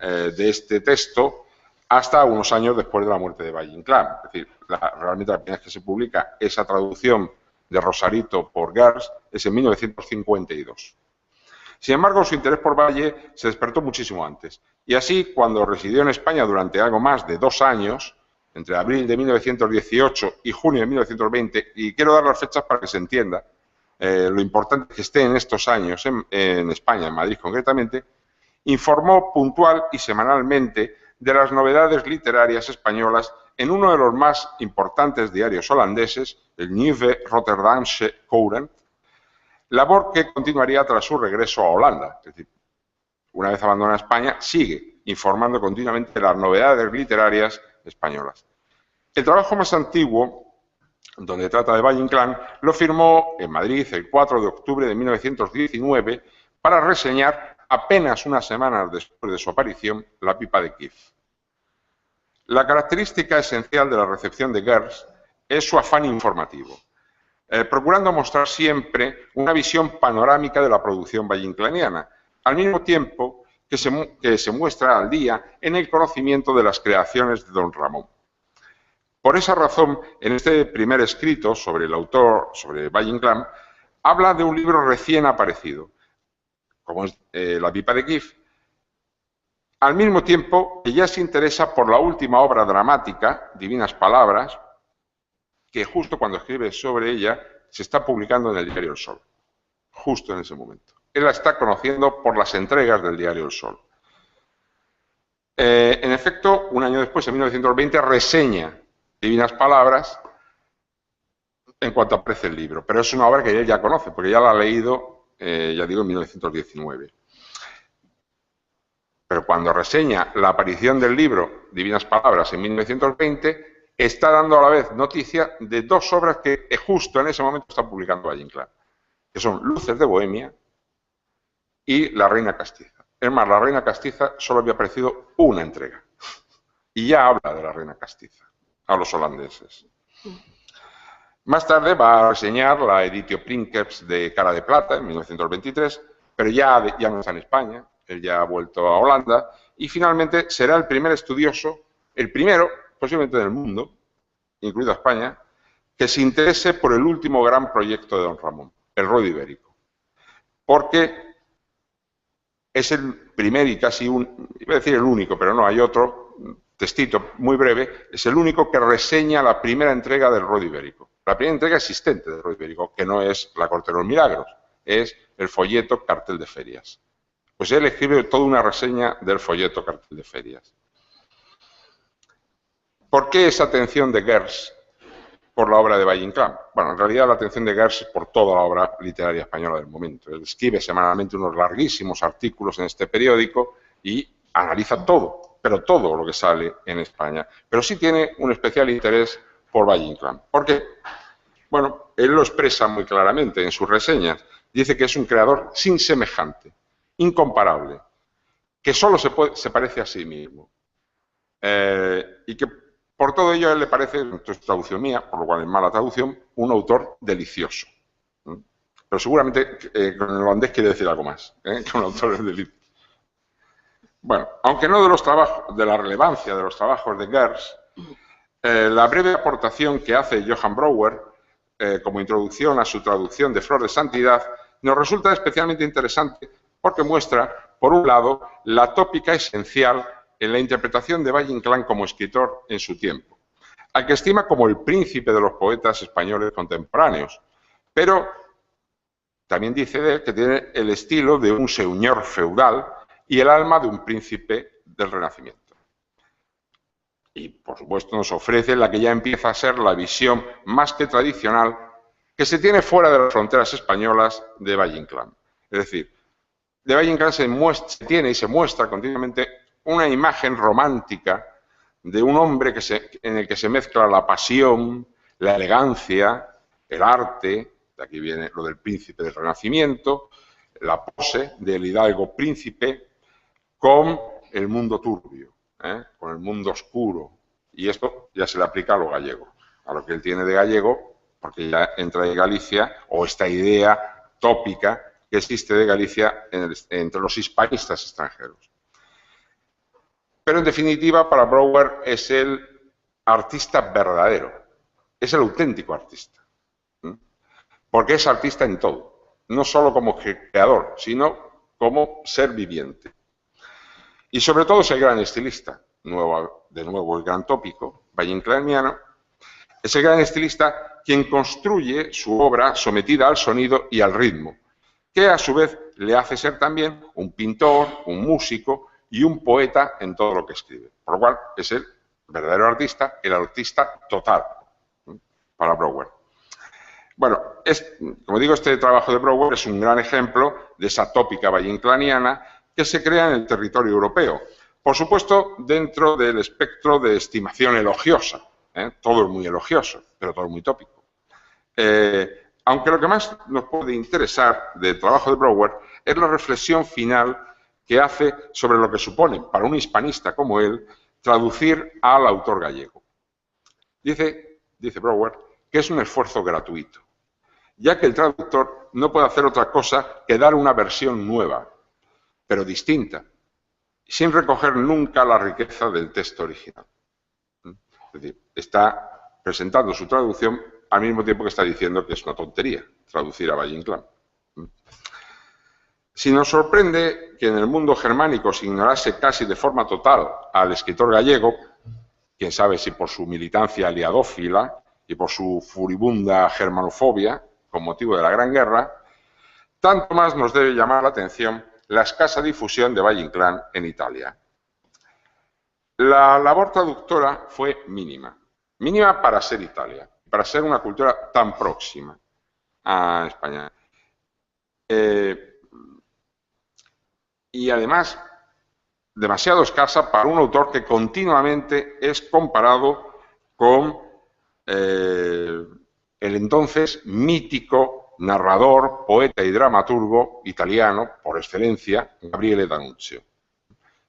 de este texto hasta unos años después de la muerte de Valle-Inclán. Es decir, realmente la primera vez que se publica esa traducción de Rosarito por Gers es en 1952. Sin embargo, su interés por Valle se despertó muchísimo antes. Y así, cuando residió en España durante algo más de 2 años, entre abril de 1918 y junio de 1920, y quiero dar las fechas para que se entienda lo importante que esté en estos años en España, en Madrid concretamente, informó puntual y semanalmente de las novedades literarias españolas en uno de los más importantes diarios holandeses, el Nieuwe Rotterdamse Courant, labor que continuaría tras su regreso a Holanda. Es decir, una vez abandona España, sigue informando continuamente de las novedades literarias españolas. El trabajo más antiguo, donde trata de Valle-Inclán, lo firmó en Madrid el 4 de octubre de 1919 para reseñar, apenas unas semanas después de su aparición, La pipa de Kiev. La característica esencial de la recepción de Gers es su afán informativo, procurando mostrar siempre una visión panorámica de la producción valle-inclaniana, al mismo tiempo que se muestra al día en el conocimiento de las creaciones de don Ramón. Por esa razón, en este primer escrito sobre el autor, sobre Valle-Inclán, habla de un libro recién aparecido, como es La pipa de Kiev, al mismo tiempo que ya se interesa por la última obra dramática, Divinas Palabras, que justo cuando escribe sobre ella se está publicando en el diario El Sol, justo en ese momento. Él la está conociendo por las entregas del diario El Sol. En efecto, un año después, en 1920, reseña Divinas Palabras en cuanto aparece el libro, pero es una obra que él ya conoce, porque ya la ha leído, ya digo, en 1919. Pero cuando reseña la aparición del libro Divinas Palabras en 1920, está dando a la vez noticia de dos obras que justo en ese momento está publicando Valle Inclán, que son Luces de Bohemia y La Reina Castiza. Es más, La Reina Castiza solo había aparecido una entrega, y ya habla de La Reina Castiza a los holandeses. Más tarde va a reseñar la Editio Princeps de Cara de Plata en 1923, pero ya no está en España, él ya ha vuelto a Holanda, y finalmente será el primer estudioso, el primero, posiblemente del mundo, incluido España, que se interese por el último gran proyecto de don Ramón, el rodio ibérico. Porque es el primer y casi iba a decir el único, pero no, hay otro textito muy breve, es el único que reseña la primera entrega del rodio ibérico. La primera entrega existente del rodio ibérico, que no es La Corte de los Milagros, es el folleto Cartel de Ferias. Pues él escribe toda una reseña del folleto Cartel de Ferias. ¿Por qué esa atención de Gers por la obra de Valle Inclán? Bueno, en realidad la atención de Gers es por toda la obra literaria española del momento. Él escribe semanalmente unos larguísimos artículos en este periódico y analiza todo, pero todo lo que sale en España. Pero sí tiene un especial interés por Valle Inclán. ¿Por qué? Bueno, él lo expresa muy claramente en sus reseñas. Dice que es un creador sin semejante, incomparable, que solo se parece a sí mismo. Y que por todo ello a él le parece, esto es traducción mía, por lo cual es mala traducción, un autor delicioso. Pero seguramente con el holandés quiere decir algo más, que un autor es delicioso. Bueno, aunque no de la relevancia de los trabajos de Gers, la breve aportación que hace Johann Brouwer como introducción a su traducción de Flor de Santidad nos resulta especialmente interesante porque muestra, por un lado, la tópica esencial en la interpretación de Valle Inclán como escritor en su tiempo, al que estima como el príncipe de los poetas españoles contemporáneos, pero también dice de él que tiene el estilo de un señor feudal y el alma de un príncipe del Renacimiento. Y, por supuesto, nos ofrece la que ya empieza a ser la visión más que tradicional que se tiene fuera de las fronteras españolas de Valle Inclán. Es decir, de Valle Inclán se tiene y se muestra continuamente una imagen romántica de un hombre en el que se mezcla la pasión, la elegancia, el arte, de aquí viene lo del príncipe del Renacimiento, la pose del hidalgo príncipe, con el mundo turbio, con el mundo oscuro. Y esto ya se le aplica a lo gallego, a lo que él tiene de gallego, porque ya entra de Galicia, o esta idea tópica que existe de Galicia entre los hispanistas extranjeros. Pero en definitiva, para Brouwer es el artista verdadero, es el auténtico artista, porque es artista en todo, no solo como creador, sino como ser viviente. Y sobre todo es el gran estilista, de nuevo el gran tópico, valle-inclaniano, es el gran estilista quien construye su obra sometida al sonido y al ritmo, que a su vez le hace ser también un pintor, un músico y un poeta en todo lo que escribe. Por lo cual es el verdadero artista, el artista total para Brouwer. Bueno, como digo, este trabajo de Brouwer es un gran ejemplo de esa tópica valle-inclaniana que se crea en el territorio europeo. Por supuesto, dentro del espectro de estimación elogiosa. Todo es muy elogioso, pero todo es muy tópico. Aunque lo que más nos puede interesar del trabajo de Brouwer es la reflexión final que hace sobre lo que supone, para un hispanista como él, traducir al autor gallego. Dice Brouwer que es un esfuerzo gratuito, ya que el traductor no puede hacer otra cosa que dar una versión nueva, pero distinta, sin recoger nunca la riqueza del texto original. Es decir, está presentando su traducción al mismo tiempo que está diciendo que es una tontería traducir a Valle Inclán. Si nos sorprende que en el mundo germánico se ignorase casi de forma total al escritor gallego, quién sabe si por su militancia aliadófila y por su furibunda germanofobia, con motivo de la Gran Guerra, tanto más nos debe llamar la atención la escasa difusión de Valle Inclán en Italia. La labor traductora fue mínima. Mínima para ser Italia, para ser una cultura tan próxima a España. Y además, demasiado escasa para un autor que continuamente es comparado con el entonces mítico narrador, poeta y dramaturgo italiano, por excelencia, Gabriele D'Annunzio.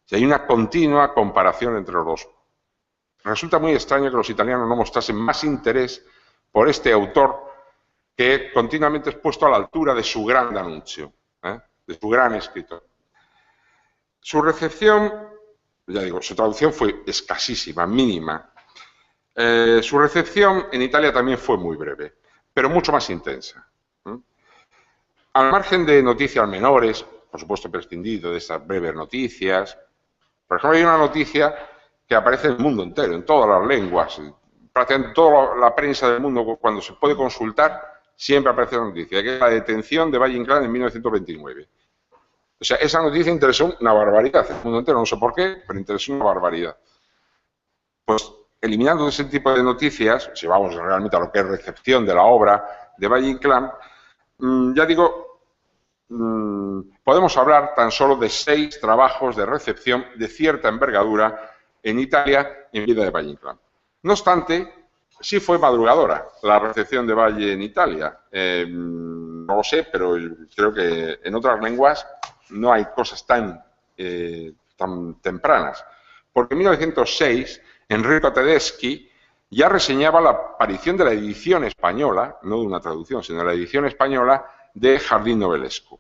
Y hay una continua comparación entre los dos. Resulta muy extraño que los italianos no mostrasen más interés por este autor que continuamente es puesto a la altura de su gran D'Annunzio, de su gran escritor. Su recepción, ya digo, su traducción fue escasísima, mínima. Su recepción en Italia también fue muy breve, pero mucho más intensa. Al margen de noticias menores, por supuesto prescindido de estas breves noticias, por ejemplo, hay una noticia que aparece en el mundo entero, en todas las lenguas, prácticamente toda la prensa del mundo, cuando se puede consultar, siempre aparece la noticia, que es la detención de Valle Inclán en 1929. O sea, esa noticia interesó una barbaridad en el mundo entero, no sé por qué, pero interesó una barbaridad. Pues, eliminando ese tipo de noticias, si vamos realmente a lo que es recepción de la obra de Valle Inclán, ya digo, podemos hablar tan solo de 6 trabajos de recepción de cierta envergadura en Italia en vida de Valle Inclán. No obstante, sí fue madrugadora la recepción de Valle en Italia. No lo sé, pero creo que en otras lenguas no hay cosas tan tempranas. Porque en 1906, Enrico Tedeschi ya reseñaba la aparición de la edición española, no de una traducción, sino de la edición española de Jardín Novelesco.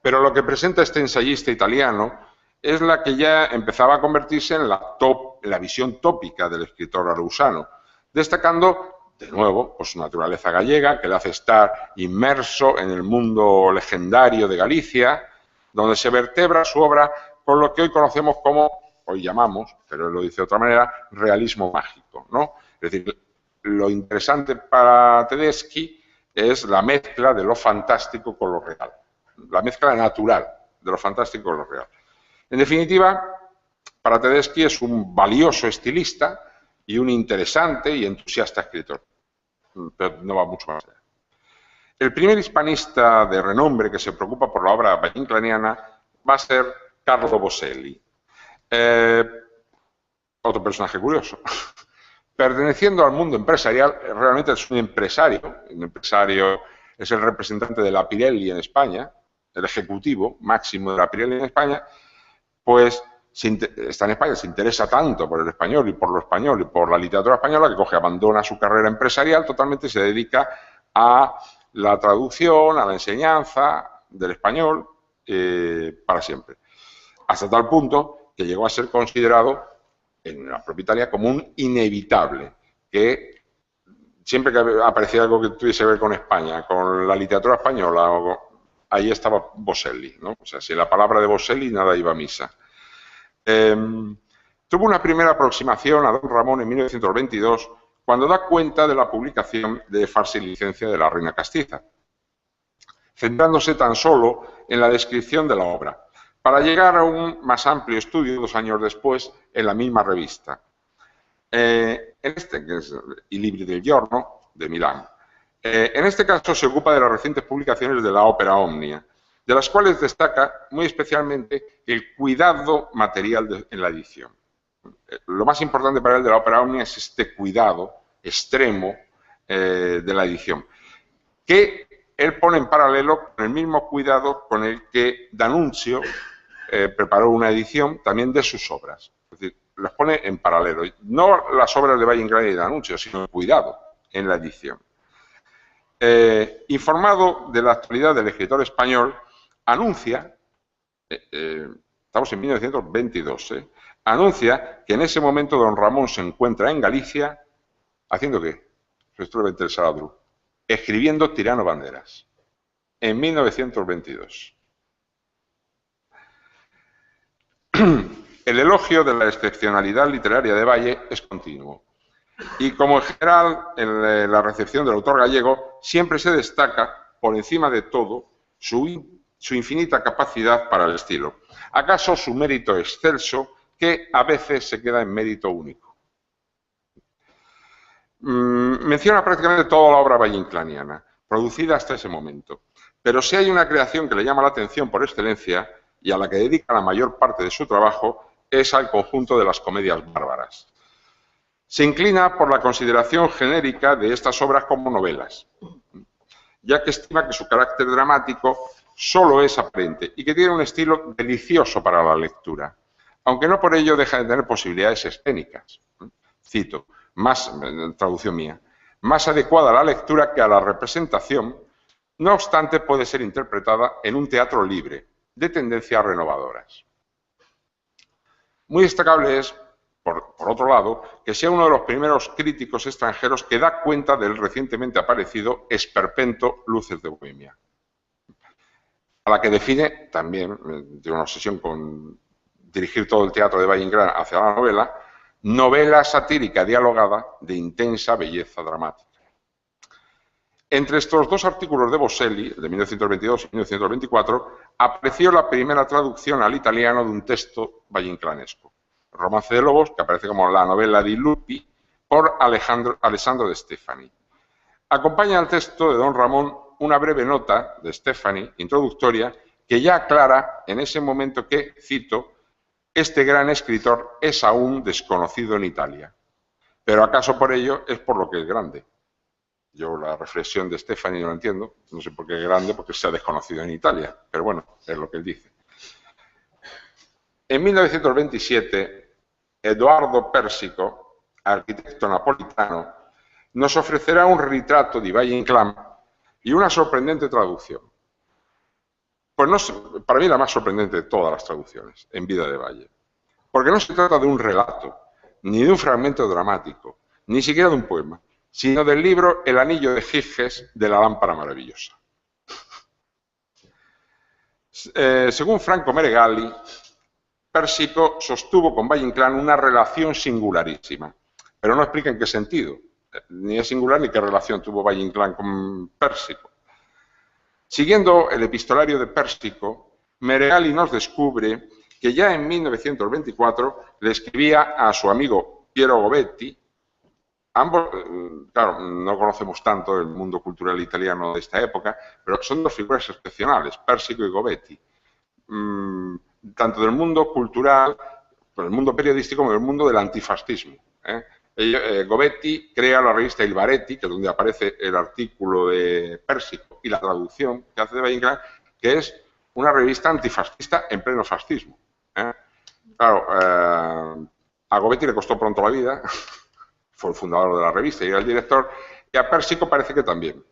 Pero lo que presenta este ensayista italiano es la que ya empezaba a convertirse en la visión tópica del escritor arausano, destacando, de nuevo, pues, su naturaleza gallega, que le hace estar inmerso en el mundo legendario de Galicia, donde se vertebra su obra con lo que hoy conocemos como, hoy llamamos, pero él lo dice de otra manera, realismo mágico, ¿no? Es decir, lo interesante para Tedeschi es la mezcla de lo fantástico con lo real, la mezcla natural de lo fantástico con lo real. En definitiva, para Tedeschi es un valioso estilista y un interesante y entusiasta escritor, pero no va mucho más allá. El primer hispanista de renombre que se preocupa por la obra valleinclaniana va a ser Carlo Boselli, otro personaje curioso. Perteneciendo al mundo empresarial, realmente es un empresario es el representante de la Pirelli en España, el ejecutivo máximo de la Pirelli en España, pues está en España, se interesa tanto por el español y por la literatura española que abandona su carrera empresarial totalmente y se dedica a la traducción, a la enseñanza del español para siempre. Hasta tal punto que llegó a ser considerado en la propia Italia como un inevitable, que siempre que aparecía algo que tuviese que ver con España, con la literatura española, ahí estaba Boselli, ¿no? O sea, sin la palabra de Boselli nada iba a misa. Tuvo una primera aproximación a don Ramón en 1922 cuando da cuenta de la publicación de Farsa y Licencia de la Reina Castiza, centrándose tan solo en la descripción de la obra, para llegar a un más amplio estudio 2 años después en la misma revista. Que es Il Libri del Giorno, de Milán. En este caso se ocupa de las recientes publicaciones de la ópera Omnia, de las cuales destaca muy especialmente el cuidado material en la edición. Lo más importante para él de la ópera Omnia es este cuidado extremo de la edición, que él pone en paralelo con el mismo cuidado con el que D'Annunzio preparó una edición también de sus obras. Es decir, las pone en paralelo. No las obras de Valle Inclán y D'Annunzio, sino el cuidado en la edición. Informado de la actualidad del escritor español, anuncia, estamos en 1922, anuncia que en ese momento don Ramón se encuentra en Galicia, ¿haciendo qué? Restruevente el Saladru, escribiendo Tirano Banderas, en 1922. El elogio de la excepcionalidad literaria de Valle es continuo. Y como en general en la recepción del autor gallego, siempre se destaca, por encima de todo, su infinita capacidad para el estilo. ¿Acaso su mérito excelso que a veces se queda en mérito único. Menciona prácticamente toda la obra valleinclaniana, producida hasta ese momento. Pero si hay una creación que le llama la atención por excelencia y a la que dedica la mayor parte de su trabajo, es al conjunto de las comedias bárbaras. Se inclina por la consideración genérica de estas obras como novelas, ya que estima que su carácter dramático solo es aparente y que tiene un estilo delicioso para la lectura, aunque no por ello deja de tener posibilidades escénicas. Cito, traducción mía, más adecuada a la lectura que a la representación, no obstante puede ser interpretada en un teatro libre, de tendencias renovadoras. Muy destacable es, por otro lado, que sea uno de los primeros críticos extranjeros que da cuenta del recientemente aparecido esperpento Luces de Bohemia, a la que define también, tiene una obsesión con dirigir todo el teatro de Valle Inclán hacia la novela satírica dialogada de intensa belleza dramática. Entre estos dos artículos de Boselli, de 1922 y 1924, apareció la primera traducción al italiano de un texto valleinclanesco, Romance de Lobos, que aparece como la novela di Lupi, por Alessandro de Stefani. Acompaña al texto de don Ramón una breve nota de Stefani, introductoria, que ya aclara en ese momento que, cito, este gran escritor es aún desconocido en Italia, pero acaso por ello es por lo que es grande. Yo la reflexión de Stefani no la entiendo, no sé por qué es grande, porque se ha desconocido en Italia, pero bueno, es lo que él dice. En 1927, Edoardo Persico, arquitecto napolitano, nos ofrecerá un retrato de Valle Inclán y una sorprendente traducción. Pues no, para mí la más sorprendente de todas las traducciones en vida de Valle, porque no se trata de un relato, ni de un fragmento dramático, ni siquiera de un poema, sino del libro El anillo de Giges de la lámpara maravillosa. Según Franco Meregali, Persico sostuvo con Valle Inclán una relación singularísima, pero no explica en qué sentido, ni es singular ni qué relación tuvo Valle Inclán con Persico. Siguiendo el epistolario de Persico, Meregali nos descubre que ya en 1924 le escribía a su amigo Piero Gobetti. Ambos, claro, no conocemos tanto el mundo cultural italiano de esta época, pero son dos figuras excepcionales, Persico y Gobetti, tanto del mundo cultural, del mundo periodístico, como del mundo del antifascismo. Gobetti crea la revista Il Baretti, que es donde aparece el artículo de Persico y la traducción que hace de Valle Inclán, que es una revista antifascista en pleno fascismo. Claro, a Gobetti le costó pronto la vida. Fue el fundador de la revista y era el director, y a Persico parece que también,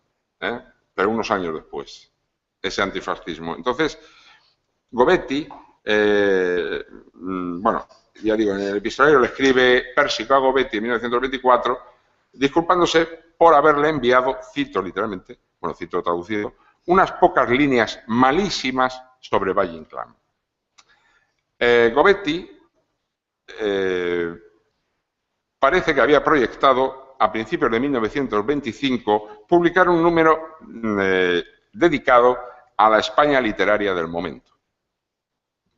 pero unos años después, ese antifascismo. Entonces, Gobetti, bueno, ya digo, en el epistolario le escribe Persico a Gobetti en 1924, disculpándose por haberle enviado, cito literalmente, bueno, cito traducido, unas pocas líneas malísimas sobre Valle Inclán. Gobetti parece que había proyectado, a principios de 1925, publicar un número dedicado a la España literaria del momento.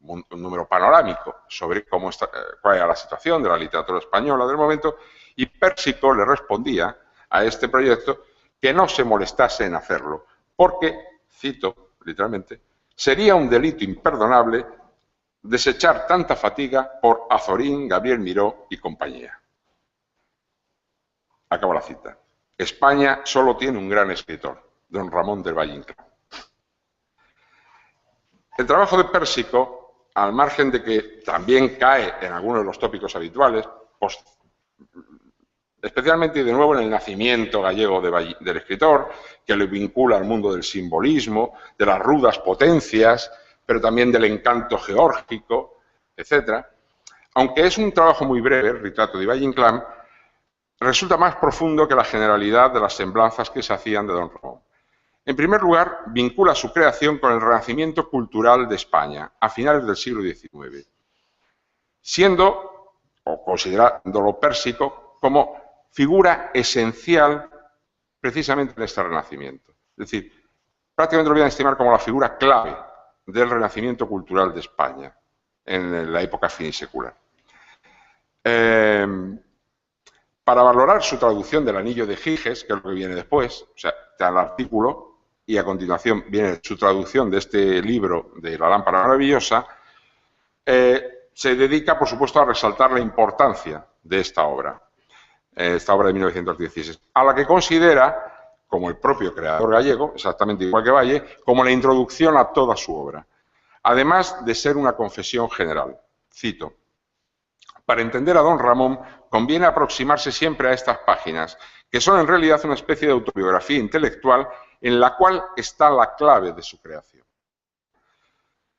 Un número panorámico sobre cuál era la situación de la literatura española del momento, y Persico le respondía a este proyecto que no se molestase en hacerlo, porque, cito literalmente, sería un delito imperdonable desechar tanta fatiga por Azorín, Gabriel Miró y compañía. Acabo la cita. España solo tiene un gran escritor, don Ramón del Valle Inclán. El trabajo de Persico, al margen de que también cae en algunos de los tópicos habituales, especialmente y de nuevo en el nacimiento gallego del escritor, que lo vincula al mundo del simbolismo, de las rudas potencias, pero también del encanto geórgico, etc. Aunque es un trabajo muy breve, el retrato de Valle Inclán, resulta más profundo que la generalidad de las semblanzas que se hacían de don Ramón. En primer lugar, vincula su creación con el renacimiento cultural de España, a finales del siglo XIX, siendo, o considerándolo Persico, como figura esencial precisamente en este renacimiento. Es decir, prácticamente lo voy a estimar como la figura clave del renacimiento cultural de España en la época finisecular. Para valorar su traducción del Anillo de Giges, que es lo que viene después, o sea, está el artículo y a continuación viene su traducción de este libro de La lámpara maravillosa, se dedica, por supuesto, a resaltar la importancia de esta obra de 1916, a la que considera, como el propio creador gallego, exactamente igual que Valle, como la introducción a toda su obra, además de ser una confesión general. Cito: para entender a don Ramón conviene aproximarse siempre a estas páginas, que son en realidad una especie de autobiografía intelectual en la cual está la clave de su creación.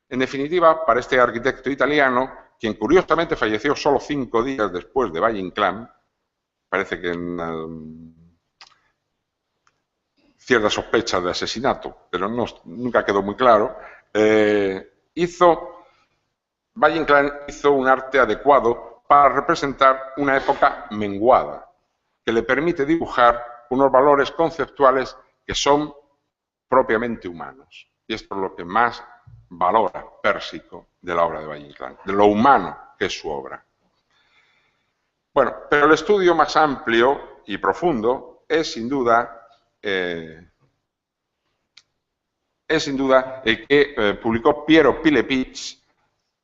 En definitiva, para este arquitecto italiano, quien curiosamente falleció solo 5 días después de Valle Inclán, parece que en ciertas sospechas de asesinato, pero nunca quedó muy claro, Valle Inclán hizo un arte adecuado para representar una época menguada, que le permite dibujar unos valores conceptuales que son propiamente humanos. Y esto es lo que más valora Pérsico de la obra de Valle Inclán, de lo humano que es su obra. Bueno, pero el estudio más amplio y profundo es sin duda el que publicó Piero Pilepitz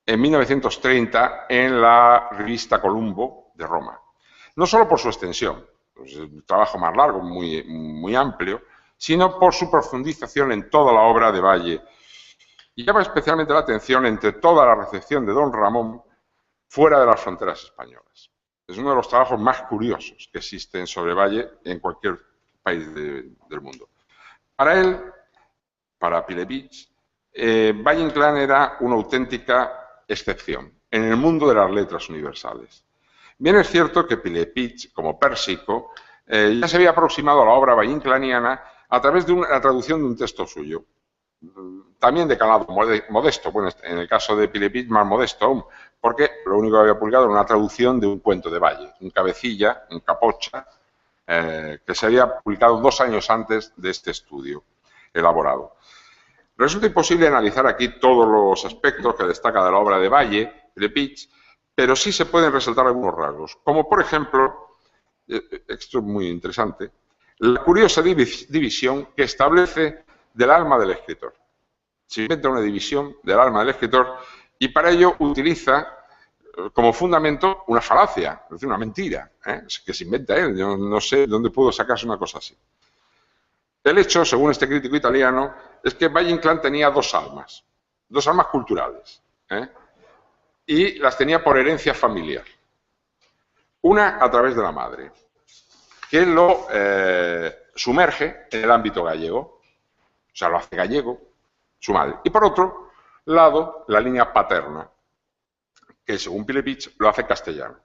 en 1930 en la revista Columbo de Roma. No solo por su extensión, pues es un trabajo más largo, muy amplio, sino por su profundización en toda la obra de Valle. Y llama especialmente la atención entre toda la recepción de don Ramón fuera de las fronteras españolas. Es uno de los trabajos más curiosos que existen sobre Valle en cualquier país del mundo. Para él, para Pilepitz, Valle Inclán era una auténtica excepción en el mundo de las letras universales. Bien es cierto que Pilepitz, como Pérsico, ya se había aproximado a la obra valleinclaniana a través de la traducción de un texto suyo, también de calado modesto, bueno, en el caso de Pilepitz más modesto aún, porque lo único que había publicado era una traducción de un cuento de Valle, un cabecilla, un capocha, que se había publicado 2 años antes de este estudio elaborado. Resulta imposible analizar aquí todos los aspectos que destaca de la obra de Valle, Pilepitz, pero sí se pueden resaltar algunos rasgos, como por ejemplo, esto es muy interesante, la curiosa división que establece del alma del escritor. Se inventa una división del alma del escritor y para ello utiliza como fundamento una falacia, es decir, una mentira, que se inventa él. Yo no sé dónde pudo sacarse una cosa así. El hecho, según este crítico italiano, es que Valle Inclán tenía 2 almas culturales, y las tenía por herencia familiar. Una a través de la madre, que lo sumerge en el ámbito gallego, o sea, lo hace gallego, su madre. Y por otro lado, la línea paterna, que según Pilepitz lo hace castellano.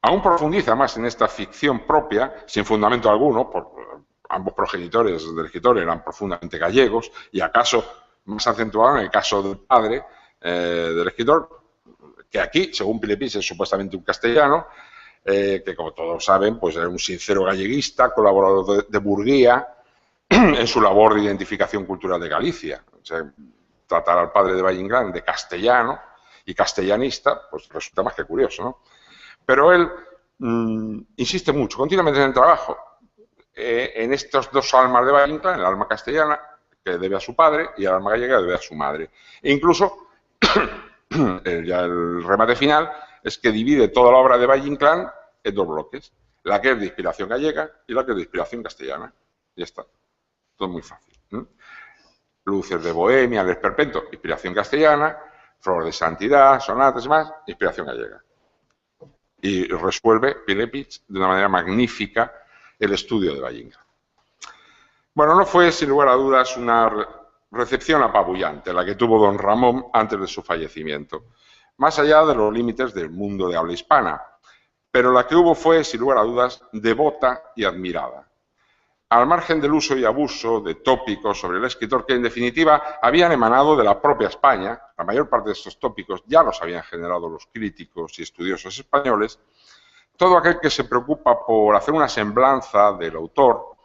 Aún profundiza más en esta ficción propia, sin fundamento alguno, por ambos progenitores del escritor eran profundamente gallegos, y acaso más acentuado en el caso del padre del escritor, que aquí, según Pilepitz, es supuestamente un castellano, que como todos saben, pues era un sincero galleguista, colaborador de Burguía, en su labor de identificación cultural de Galicia. O sea, tratar al padre de Valle Inclán de castellano y castellanista, pues resulta más que curioso, ¿no? Pero él insiste mucho, continuamente en el trabajo, en estos 2 almas de Valle Inclán, el alma castellana, que debe a su padre, y el alma gallega, que debe a su madre. E incluso, ya el remate final, es que divide toda la obra de Valle Inclán en 2 bloques, la que es de inspiración gallega y la que es de inspiración castellana. Y ya está. Todo muy fácil. Luces de Bohemia, El Esperpento, inspiración castellana, Flor de Santidad, sonatas y más, inspiración gallega. Y resuelve Pilepitz de una manera magnífica el estudio de Valle Inclán. Bueno, no fue sin lugar a dudas una recepción apabullante la que tuvo don Ramón antes de su fallecimiento, más allá de los límites del mundo de habla hispana, pero la que hubo fue, sin lugar a dudas, devota y admirada. Al margen del uso y abuso de tópicos sobre el escritor que, en definitiva, habían emanado de la propia España, la mayor parte de estos tópicos ya los habían generado los críticos y estudiosos españoles, todo aquel que se preocupa por hacer una semblanza del autor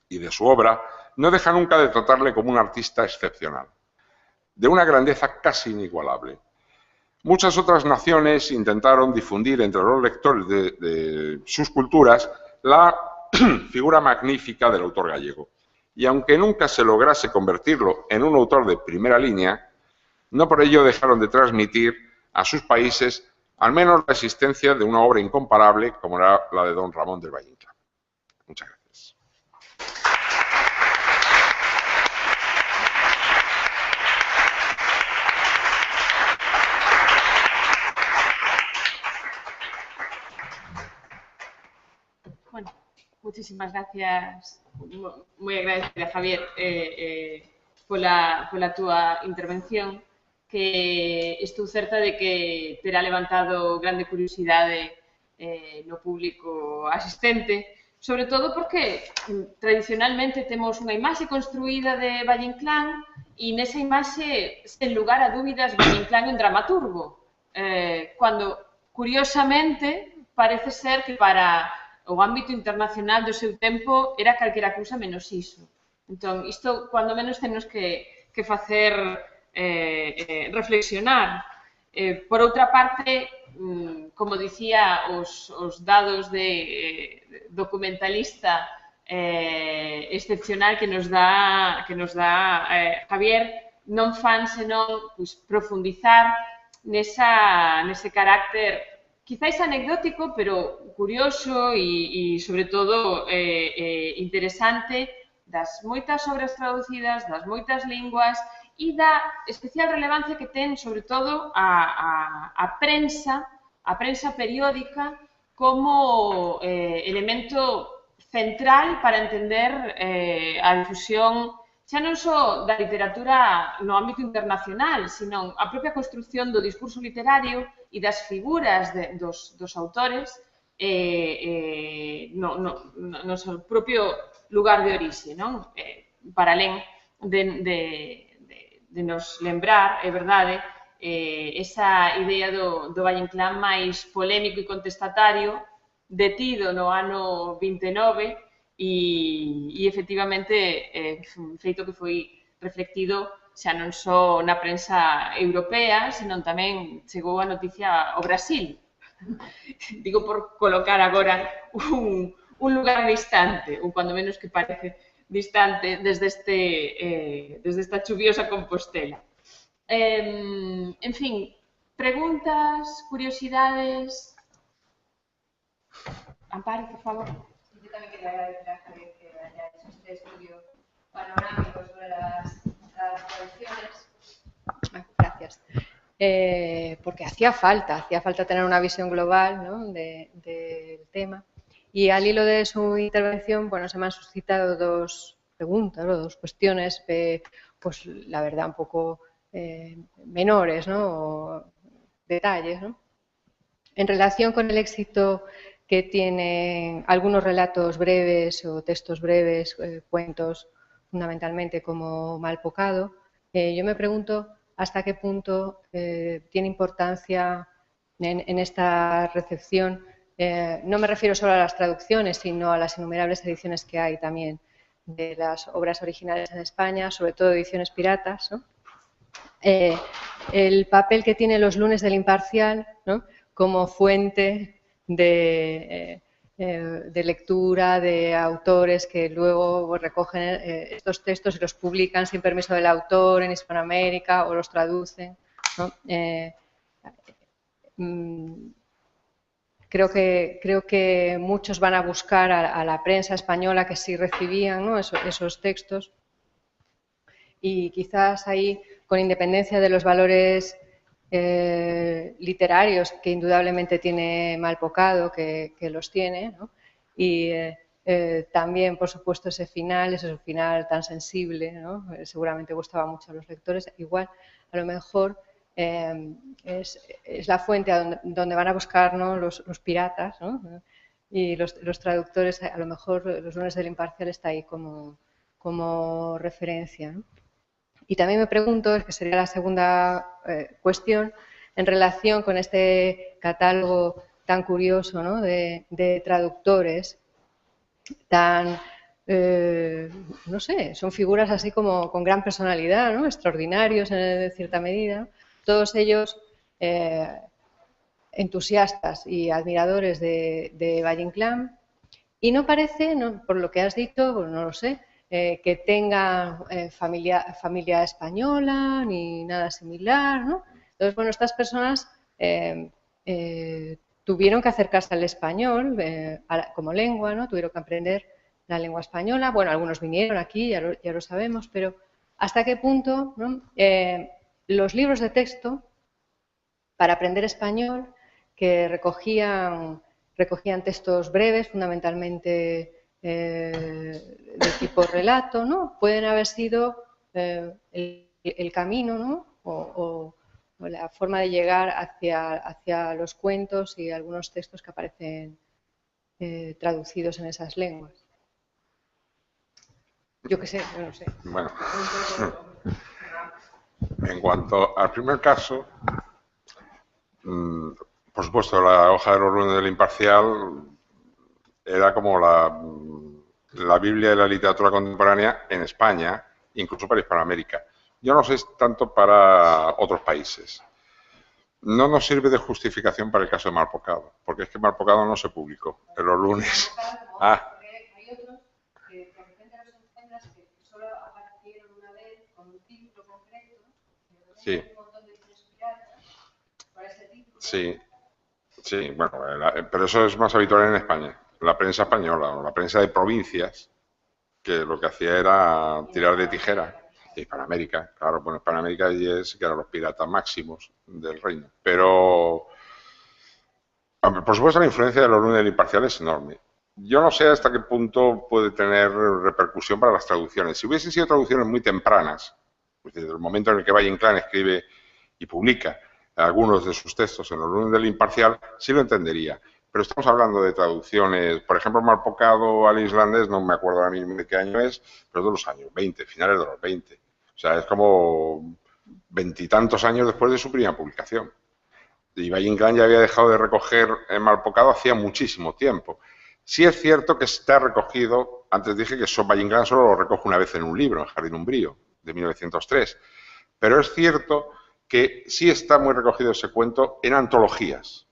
y de su obra no deja nunca de tratarle como un artista excepcional, de una grandeza casi inigualable. Muchas otras naciones intentaron difundir entre los lectores de sus culturas la figura magnífica del autor gallego. Y aunque nunca se lograse convertirlo en un autor de primera línea, no por ello dejaron de transmitir a sus países al menos la existencia de una obra incomparable como era la de don Ramón del Valle Inclán. Muchas gracias. Bueno, muchísimas gracias, moi agradecida, Javier, pola túa intervención, que estou certa de que terá levantado grande curiosidade no público asistente, sobre todo porque tradicionalmente temos unha imaxe construída de Valle Inclán e nesa imaxe, sen lugar a dúbidas, Valle Inclán é un dramaturgo, cando, curiosamente, parece ser que para o ámbito internacional do seu tempo era calquera cousa menos iso. Entón, isto, cuando menos, temos que facer reflexionar. Por outra parte, como dicía, os dados de documentalista excepcional que nos dá Javier non fan senón profundizar nese carácter quizáis anecdótico, pero curioso e sobre todo, interesante das moitas obras traducidas, das moitas linguas e da especial relevancia que ten, sobre todo, a prensa periódica como elemento central para entender a difusión xa non só da literatura no ámbito internacional, sino a propia construción do discurso literario e das figuras dos autores no seu propio lugar de orixe, non? Para alén de nos lembrar, é verdade, esa idea do Valle Inclán máis polémico e contestatario, detido no ano 29, e efectivamente feito que foi reflectido xa non só na prensa europea, senón tamén chegou a noticia ao Brasil. Digo por colocar agora un lugar distante, ou cuando menos que parece distante desde esta chuviosa Compostela. En fin, preguntas, curiosidades. Amparo, por favor. Yo también quería agradecer a Javier que haya hecho este estudio panorámico sobre las traducciones. Gracias. Porque hacía falta tener una visión global, ¿no?, del tema. Y al hilo de su intervención, bueno, se me han suscitado dos preguntas o dos cuestiones, pues la verdad un poco menores, ¿no?, o detalles, ¿no? En relación con el éxito que tienen algunos relatos breves o textos breves, cuentos fundamentalmente como Malpocado, yo me pregunto hasta qué punto tiene importancia en esta recepción. No me refiero solo a las traducciones, sino a las innumerables ediciones que hay también de las obras originales en España, sobre todo ediciones piratas, ¿no? El papel que tiene Los lunes del Imparcial, ¿no?, como fuente de lectura de autores que luego recogen estos textos y los publican sin permiso del autor en Hispanoamérica o los traducen, ¿no? Creo que muchos van a buscar a la prensa española que sí recibían, ¿no?, esos textos, y quizás ahí, con independencia de los valores literarios que indudablemente tiene Malpocado, que los tiene, ¿no?, y también, por supuesto, ese final tan sensible, ¿no?, seguramente gustaba mucho a los lectores. Igual, a lo mejor es la fuente donde van a buscar, ¿no?, los piratas, ¿no?, y los traductores. A lo mejor Los lunes del Imparcial está ahí como referencia, ¿no? Y también me pregunto, que sería la segunda cuestión, en relación con este catálogo tan curioso, ¿no?, de traductores tan, no sé, son figuras así como con gran personalidad, ¿no?, extraordinarios en cierta medida. Todos ellos entusiastas y admiradores de Valle Inclán, y no parece, por lo que has dicho, pues no lo sé, que tenga familia española ni nada similar, ¿no? Entonces, bueno, estas personas tuvieron que acercarse al español como lengua, ¿no? Tuvieron que aprender la lengua española. Bueno, algunos vinieron aquí, ya lo sabemos, pero ¿hasta qué punto, ¿no? Los libros de texto para aprender español, que recogían textos breves, fundamentalmente de tipo relato, ¿no? Pueden haber sido el camino, ¿no? o la forma de llegar hacia los cuentos y algunos textos que aparecen traducidos en esas lenguas. Yo qué sé, no lo sé. Bueno, en cuanto al primer caso, por supuesto, la hoja de los lunes del Imparcial era como la Biblia de la literatura contemporánea en España, incluso para Hispanoamérica. Yo no sé tanto para otros países. No nos sirve de justificación para el caso de Malpocado, porque es que Malpocado no se publicó en los lunes. Hay otros que de repente los encuentras que solo aparecieron una vez con un título concreto, sí. Un montón de libros piratas por ese título. Sí, sí, bueno, pero eso es más habitual en España. La prensa española o la prensa de provincias, que lo que hacía era tirar de tijera. Y Hispanoamérica, claro, bueno, Hispanoamérica allí sí que eran los piratas máximos del reino. Pero, por supuesto, la influencia de los lunes del Imparcial es enorme. Yo no sé hasta qué punto puede tener repercusión para las traducciones. Si hubiesen sido traducciones muy tempranas, pues desde el momento en el que Valle Inclán escribe y publica algunos de sus textos en los lunes del Imparcial, sí lo entendería. Pero estamos hablando de traducciones, por ejemplo, Malpocado al islandés, no me acuerdo ahora mismo de qué año es, pero de los años 20, finales de los 20. O sea, es como veintitantos años después de su primera publicación. Y Valle Inclán ya había dejado de recoger en Malpocado hacía muchísimo tiempo. Sí es cierto que está recogido, antes dije que Valle Inclán solo lo recoge una vez en un libro, en Jardín Umbrío, de 1903. Pero es cierto que sí está muy recogido ese cuento en antologías.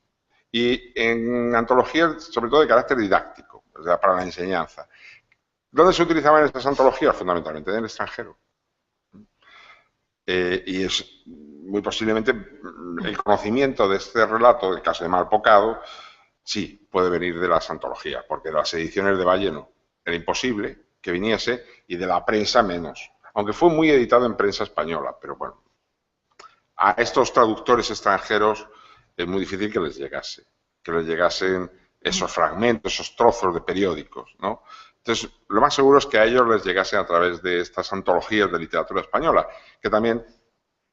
Y en antologías, sobre todo de carácter didáctico, o sea, para la enseñanza. ¿Dónde se utilizaban estas antologías? Fundamentalmente en el extranjero. Y es muy posiblemente el conocimiento de este relato, del caso de Malpocado, sí, puede venir de las antologías, porque de las ediciones de Valle no. Era imposible que viniese y de la prensa menos. Aunque fue muy editado en prensa española, pero bueno. A estos traductores extranjeros es muy difícil que les llegasen esos fragmentos, esos trozos de periódicos, ¿no? Entonces, lo más seguro es que a ellos les llegasen a través de estas antologías de literatura española, que también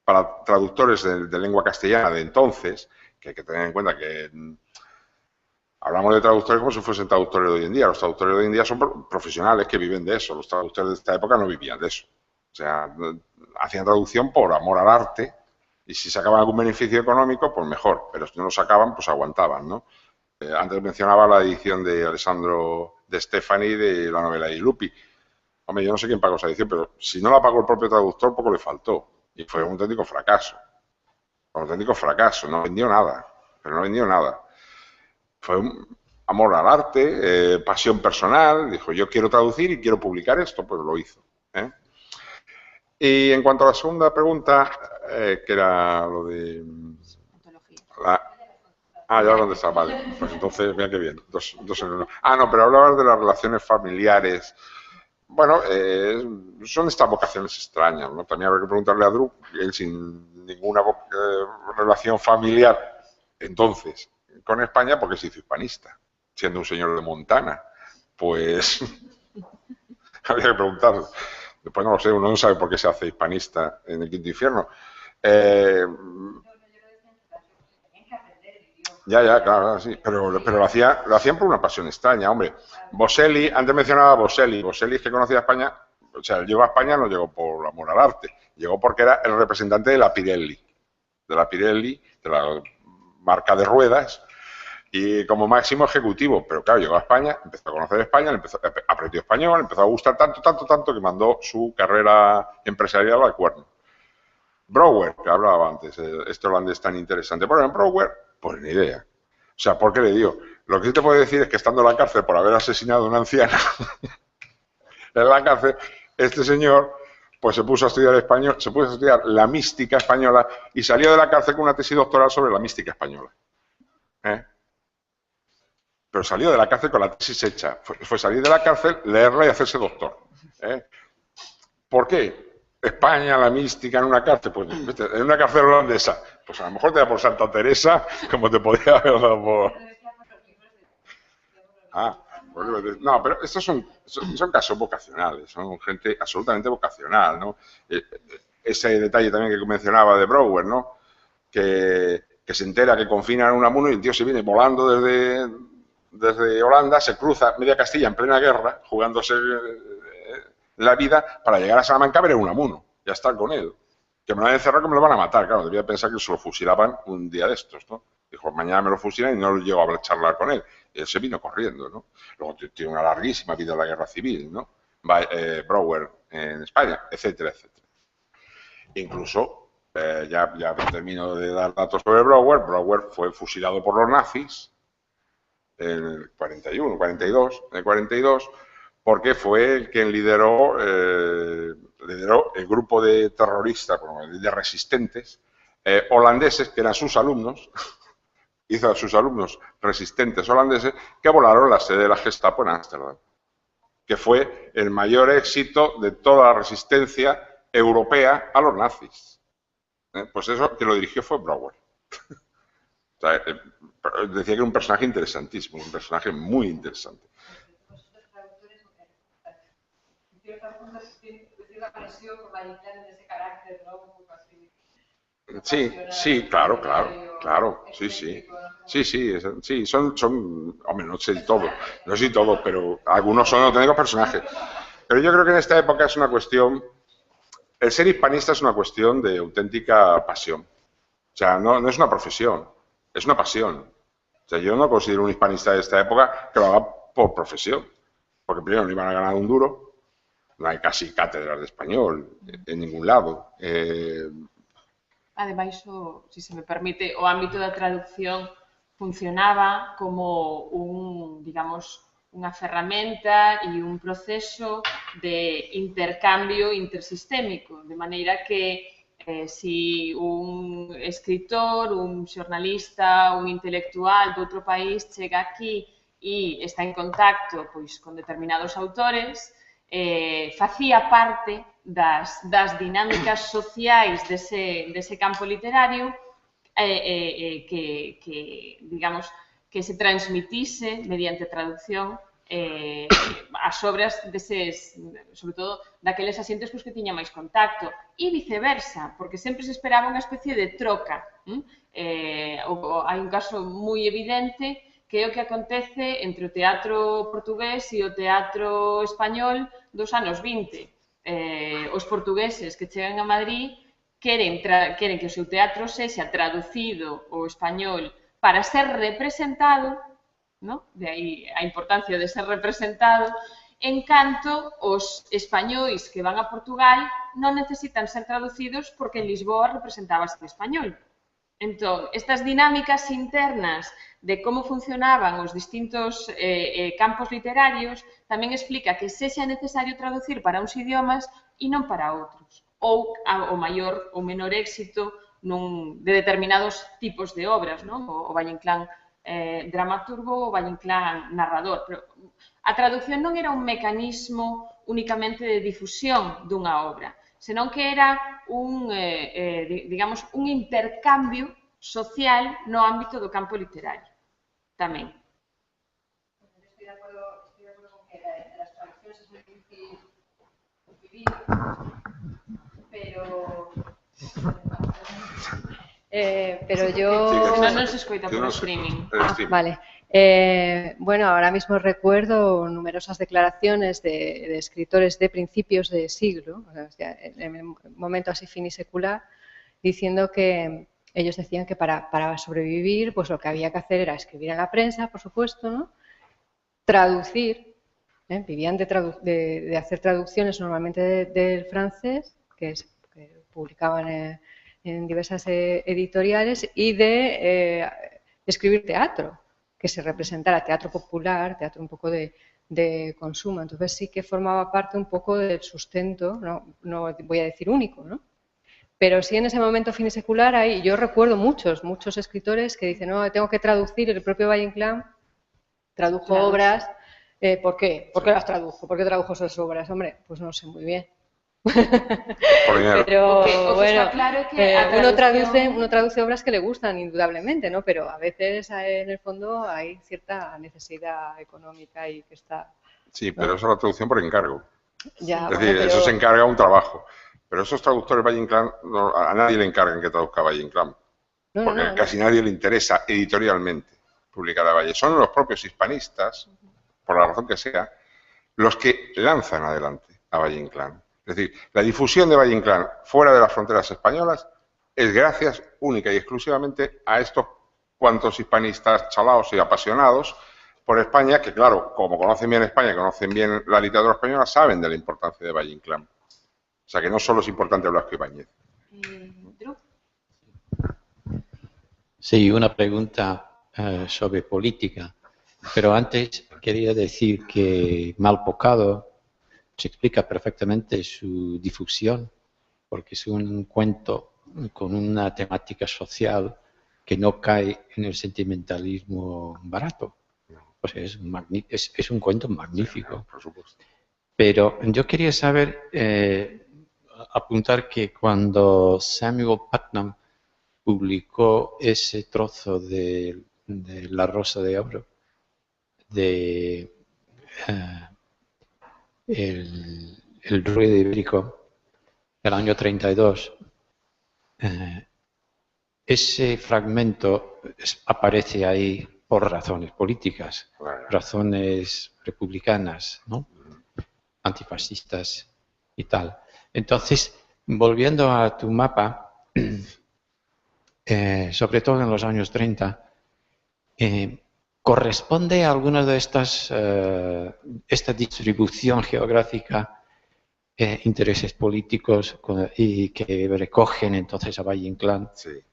para traductores de lengua castellana de entonces, que hay que tener en cuenta que hablamos de traductores como si fuesen traductores de hoy en día. Los traductores de hoy en día son profesionales que viven de eso. Los traductores de esta época no vivían de eso. O sea, hacían traducción por amor al arte y si sacaban algún beneficio económico, pues mejor. Pero si no lo sacaban, pues aguantaban, ¿no? Antes mencionaba la edición de Alessandro de Stefani de la novela de Lupi. Hombre, yo no sé quién pagó esa edición, pero si no la pagó el propio traductor, poco le faltó. Y fue un auténtico fracaso. Un auténtico fracaso. No vendió nada. Pero no vendió nada. Fue un amor al arte, pasión personal. Dijo, yo quiero traducir y quiero publicar esto. Pues lo hizo. Y en cuanto a la segunda pregunta, que era lo de... ya dónde está, vale. Pues entonces, mira qué bien. Dos en uno. No, pero hablabas de las relaciones familiares. Bueno, son estas vocaciones extrañas, ¿no? También habrá que preguntarle a Drew, él sin ninguna relación familiar, entonces, con España, porque se hizo hispanista, siendo un señor de Montana. Pues, habría que preguntarle. Después no lo sé, uno no sabe por qué se hace hispanista en el Quinto Infierno. Ya, claro, sí, pero lo hacían por una pasión extraña, hombre. Boselli, antes mencionaba a Boselli. Boselli es que conocía a España, o sea, llegó a España no llegó por amor al arte, llegó porque era el representante de la Pirelli, de la marca de ruedas, y como máximo ejecutivo. Pero claro, llegó a España, empezó a conocer España, aprendió español, empezó a gustar tanto que mandó su carrera empresarial al cuerno. Brouwer, que hablaba antes, este holandés tan interesante. Bueno, Brouwer, pues ni idea. O sea, ¿por qué le digo? Lo que sí te puedo decir es que estando en la cárcel por haber asesinado a una anciana, en la cárcel, este señor pues se puso a estudiar español, se puso a estudiar la mística española y salió de la cárcel con una tesis doctoral sobre la mística española. Pero salió de la cárcel con la tesis hecha. Fue salir de la cárcel, leerla y hacerse doctor. ¿Por qué? España, la mística en una cárcel, pues en una cárcel holandesa, pues a lo mejor te da por Santa Teresa, como te podía haber dado por... No, pero estos son casos vocacionales, son gente absolutamente vocacional, ¿no? Ese detalle también que mencionaba de Brouwer, ¿no? Que se entera que confinan a Unamuno y el tío se viene volando desde Holanda, se cruza media Castilla en plena guerra, jugándose la vida para llegar a Salamanca a ver a Unamuno y a estar con él. Que me lo van a encerrar, que me lo van a matar. Claro, debía pensar que se lo fusilaban un día de estos, ¿no? Dijo, mañana me lo fusilan y no llego a charlar con él. Y él se vino corriendo, ¿no? Luego tiene una larguísima vida en la guerra civil, ¿no? Brouwer en España, etcétera, etcétera. Incluso, ya termino de dar datos sobre Brouwer. Brouwer fue fusilado por los nazis en el 41, 42, en el 42, porque fue el quien lideró el grupo de terroristas, de resistentes holandeses, que eran sus alumnos, hizo a sus alumnos resistentes holandeses, que volaron la sede de la Gestapo en Ámsterdam, que fue el mayor éxito de toda la resistencia europea a los nazis. Pues eso, que lo dirigió fue Brouwer. O sea, decía que era un personaje interesantísimo, un personaje muy interesante. Sí, claro, sí, son, hombre, no sé todo, pero algunos son auténticos personajes. Pero yo creo que en esta época es una cuestión, el ser hispanista es una cuestión de auténtica pasión. O sea, no es una profesión, es una pasión. O sea, yo no considero un hispanista de esta época que lo haga por profesión, porque primero no iban a ganar un duro, no hay casi cátedras de español en ningún lado. Ademais, si se me permite, o ámbito da traducción funcionaba como unha ferramenta e un proceso de intercambio intersistémico, de maneira que si un escritor, un xornalista, un intelectual de outro país chega aquí e está en contacto pois, con determinados autores, facía parte das dinámicas sociais dese campo literario que se transmitise mediante traducción as obras deses, sobre todo, daqueles asientos cos que tiña máis contacto e viceversa, porque sempre se esperaba unha especie de troca. Hai un caso moi evidente que é o que acontece entre o teatro portugués e o teatro español dos anos 20. Os portugueses que chegan a Madrid queren que o seu teatro sexa traducido ao español para ser representado, ¿no? De aí a importancia de ser representado, en canto os españois que van a Portugal non necesitan ser traducidos porque en Lisboa representábase en español. Entón, estas dinámicas internas de como funcionaban os distintos campos literarios tamén explica que sexa necesario traducir para uns idiomas e non para outros, ou o maior ou menor éxito de determinados tipos de obras, non? O Valle Inclán dramaturgo, o Valle Inclán narrador. Pero a traducción non era un mecanismo únicamente de difusión dunha obra, senón que era un intercambio social no ámbito do campo literario, tamén. Estoy de acuerdo con que las traducciones es muy difícil vivir, pero yo... No se escoita por streaming. Vale. Bueno, ahora mismo recuerdo numerosas declaraciones de escritores de principios de siglo, o sea, en el momento así finisecular, diciendo que ellos decían que para sobrevivir, pues lo que había que hacer era escribir en la prensa, por supuesto, ¿no? Traducir, vivían de hacer traducciones normalmente del francés, que publicaban en diversas editoriales, y de escribir teatro, que se representara teatro popular, teatro un poco de consumo. Entonces sí que formaba parte un poco del sustento, no voy a decir único, ¿no? Pero sí en ese momento finisecular hay, yo recuerdo muchos escritores que dicen, no, tengo que traducir, el propio Valle Inclán tradujo obras. ¿Por qué? ¿Por qué las tradujo? ¿Por qué tradujo esas obras? Hombre, pues no sé muy bien. Pero bueno, claro que uno traduce obras que le gustan, indudablemente, ¿no? Pero a veces en el fondo hay cierta necesidad económica y que está... Sí, pero eso es la traducción por encargo. Ya, es decir, eso se encarga un trabajo. Pero esos traductores Valle Inclán, a nadie le encargan que traduzca Valle Inclán. Porque casi nadie le interesa editorialmente publicar a Valle. Son los propios hispanistas, por la razón que sea, los que lanzan adelante a Valle Inclán. Es decir, la difusión de Valle Inclán fuera de las fronteras españolas es gracias única y exclusivamente a estos cuantos hispanistas chalaos y apasionados por España, que claro, como conocen bien España, conocen bien la literatura española, saben de la importancia de Valle Inclán. O sea que no solo es importante Blasco Ibáñez. Sí, una pregunta sobre política. Pero antes quería decir que Malpocado se explica perfectamente su difusión, porque es un cuento con una temática social que no cae en el sentimentalismo barato. Pues es un cuento magnífico. Por supuesto. Pero yo quería saber, apuntar que cuando Samuel Putnam publicó ese trozo de La Rosa de Oro, de el druida ibérico, del año 32, ese fragmento aparece ahí por razones políticas, razones republicanas, ¿no? Antifascistas y tal. Entonces, volviendo a tu mapa, sobre todo en los años 30, ¿corresponde a alguna de esta distribución geográfica intereses políticos y que recogen entonces a Valle Inclán? Sí.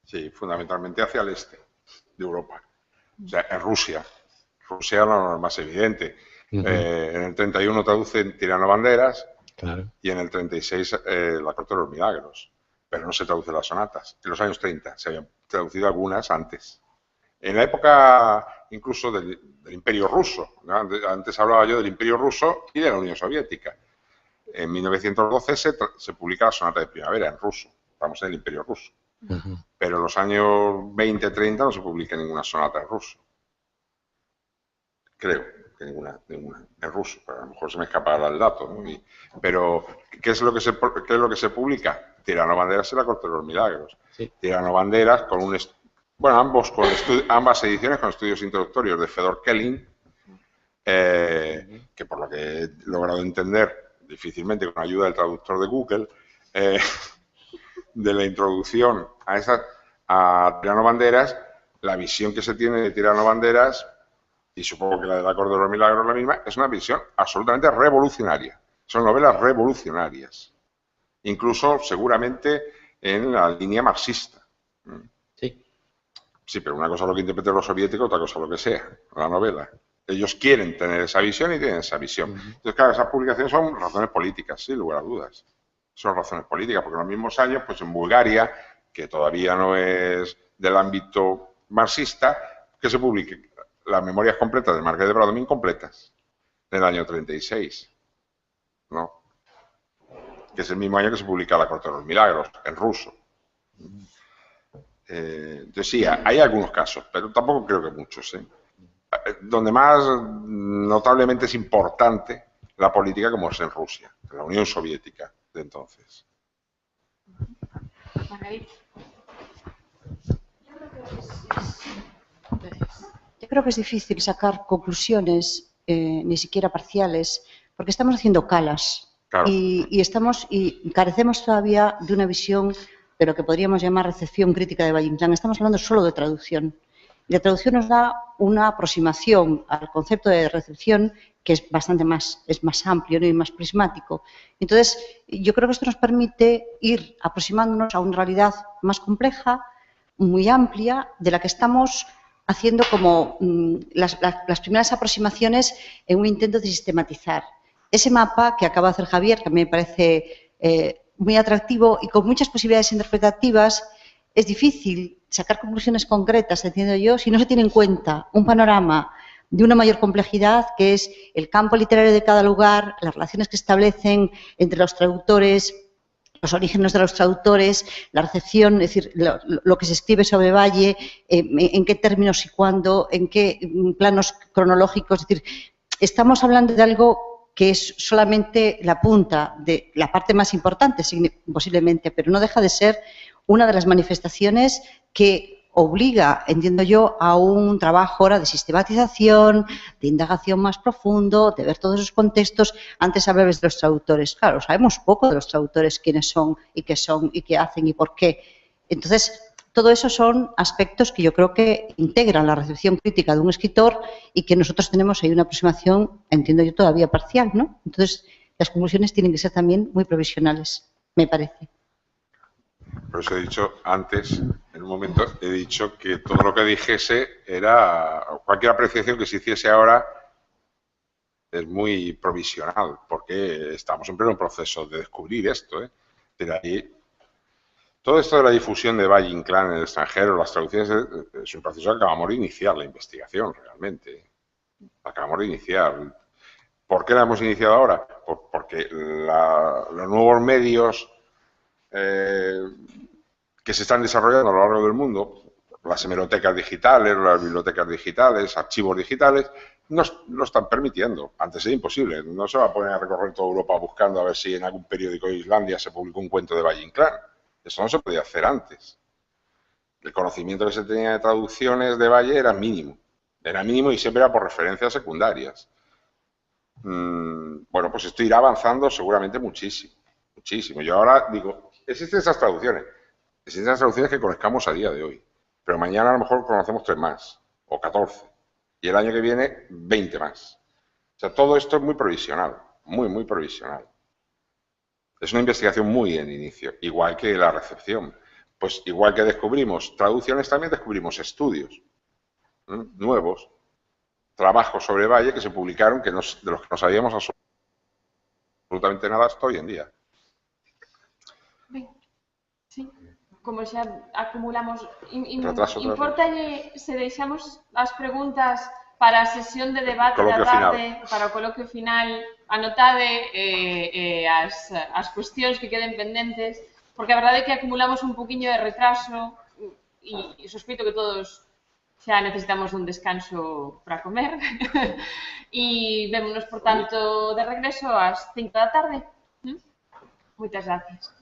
Sí, fundamentalmente hacia el este de Europa. O sea, en Rusia. Rusia no es más evidente. En el 31 traducen Tirano Banderas, claro, y en el 36 La Corte de los Milagros. Pero no se traducen las sonatas. En los años 30 se habían traducido algunas antes. En la época incluso del Imperio Ruso, ¿no? Antes hablaba yo del Imperio Ruso y de la Unión Soviética. En 1912 se publica la Sonata de Primavera en ruso. Estamos en el Imperio Ruso. Pero en los años 20-30 no se publica ninguna sonata en ruso. Creo que ninguna en ruso, pero a lo mejor se me escapará el dato, ¿no? Pero, ¿qué es lo que se publica? Tirano Banderas y La Corte de los Milagros. Sí. Tirano Banderas con ambas ediciones con estudios introductorios de Fedor Kelling, que por lo que he logrado entender, difícilmente con ayuda del traductor de Google, de la introducción a Tirano Banderas, la visión que se tiene de Tirano Banderas, y supongo que la de La Corte de los Milagros es la misma, es una visión absolutamente revolucionaria. Son novelas revolucionarias. Incluso, seguramente, en la línea marxista. Sí, pero una cosa es lo que interpreten los soviéticos, otra cosa lo que sea, la novela. Ellos quieren tener esa visión y tienen esa visión. Entonces, claro, esas publicaciones son razones políticas, sin lugar a dudas. Son razones políticas, porque en los mismos años, pues en Bulgaria, que todavía no es del ámbito marxista, que se publiquen las memorias completas del Marqués de Bradomín completas, del año 36, ¿no? Que es el mismo año que se publica La Corte de los Milagros, en ruso. Entonces sí, hay algunos casos, pero tampoco creo que muchos. Donde más notablemente es importante la política, como es en Rusia, en la Unión Soviética de entonces. Yo creo que es difícil sacar conclusiones, ni siquiera parciales, porque estamos haciendo calas. Claro. Y carecemos todavía de una visión de lo que podríamos llamar recepción crítica de Valle Inclán. Estamos hablando solo de traducción. Y la traducción nos da una aproximación al concepto de recepción que es bastante más, es más amplio, ¿no? Y más prismático. Entonces, yo creo que esto nos permite ir aproximándonos a una realidad más compleja, muy amplia, de la que estamos haciendo como las primeras aproximaciones en un intento de sistematizar. Ese mapa que acaba de hacer Javier, que a mí me parece muy atractivo y con muchas posibilidades interpretativas, es difícil sacar conclusiones concretas, entiendo yo, si no se tiene en cuenta un panorama de una mayor complejidad, que es el campo literario de cada lugar, las relaciones que establecen entre los traductores, los orígenes de los traductores, la recepción, es decir, lo que se escribe sobre Valle, en qué términos y cuándo, en qué planos cronológicos. Es decir, estamos hablando de algo que es solamente la punta, de la parte más importante, posiblemente, pero no deja de ser una de las manifestaciones que obliga, entiendo yo, a un trabajo ahora de sistematización, de indagación más profundo, de ver todos esos contextos. Antes hablabas de los traductores. Claro, sabemos poco de los traductores, quiénes son y qué hacen y por qué. Entonces, todo eso son aspectos que yo creo que integran la recepción crítica de un escritor y que nosotros tenemos ahí una aproximación, entiendo yo, todavía parcial, ¿no? Entonces, las conclusiones tienen que ser también muy provisionales, me parece. Por eso he dicho antes, en un momento, he dicho que todo lo que dijese era, cualquier apreciación que se hiciese ahora es muy provisional, porque estamos en pleno proceso de descubrir esto, ¿eh? De ahí, todo esto de la difusión de Valle Inclán en el extranjero, las traducciones, es un proceso que acabamos de iniciar, la investigación, realmente. Acabamos de iniciar. ¿Por qué la hemos iniciado ahora? Porque los nuevos medios que se están desarrollando a lo largo del mundo, las hemerotecas digitales, las bibliotecas digitales, archivos digitales, no están permitiendo. Antes era imposible. No se va a poner a recorrer toda Europa buscando a ver si en algún periódico de Islandia se publicó un cuento de Valle Inclán. Eso no se podía hacer antes. El conocimiento que se tenía de traducciones de Valle era mínimo. Era mínimo y siempre era por referencias secundarias. Bueno, pues esto irá avanzando seguramente muchísimo. Muchísimo. Yo ahora digo, existen esas traducciones. Existen las traducciones que conozcamos a día de hoy. Pero mañana a lo mejor conocemos 3 más, o 14. Y el año que viene, 20 más. O sea, todo esto es muy provisional. Muy, muy provisional. Es una investigación muy en inicio. Igual que la recepción. Pues igual que descubrimos traducciones, también descubrimos estudios nuevos. Trabajos sobre Valle que se publicaron de los que no sabíamos absolutamente nada hasta hoy en día. Sí. Como xa acumulamos, importalle se deixamos as preguntas para a sesión de debate da tarde, para o coloquio final, anotade as cuestións que queden pendentes, porque a verdade é que acumulamos un poquinho de retraso e sospeito que todos xa necesitamos un descanso para comer e vémonos, por tanto, de regreso ás 5 da tarde. Moitas gracias.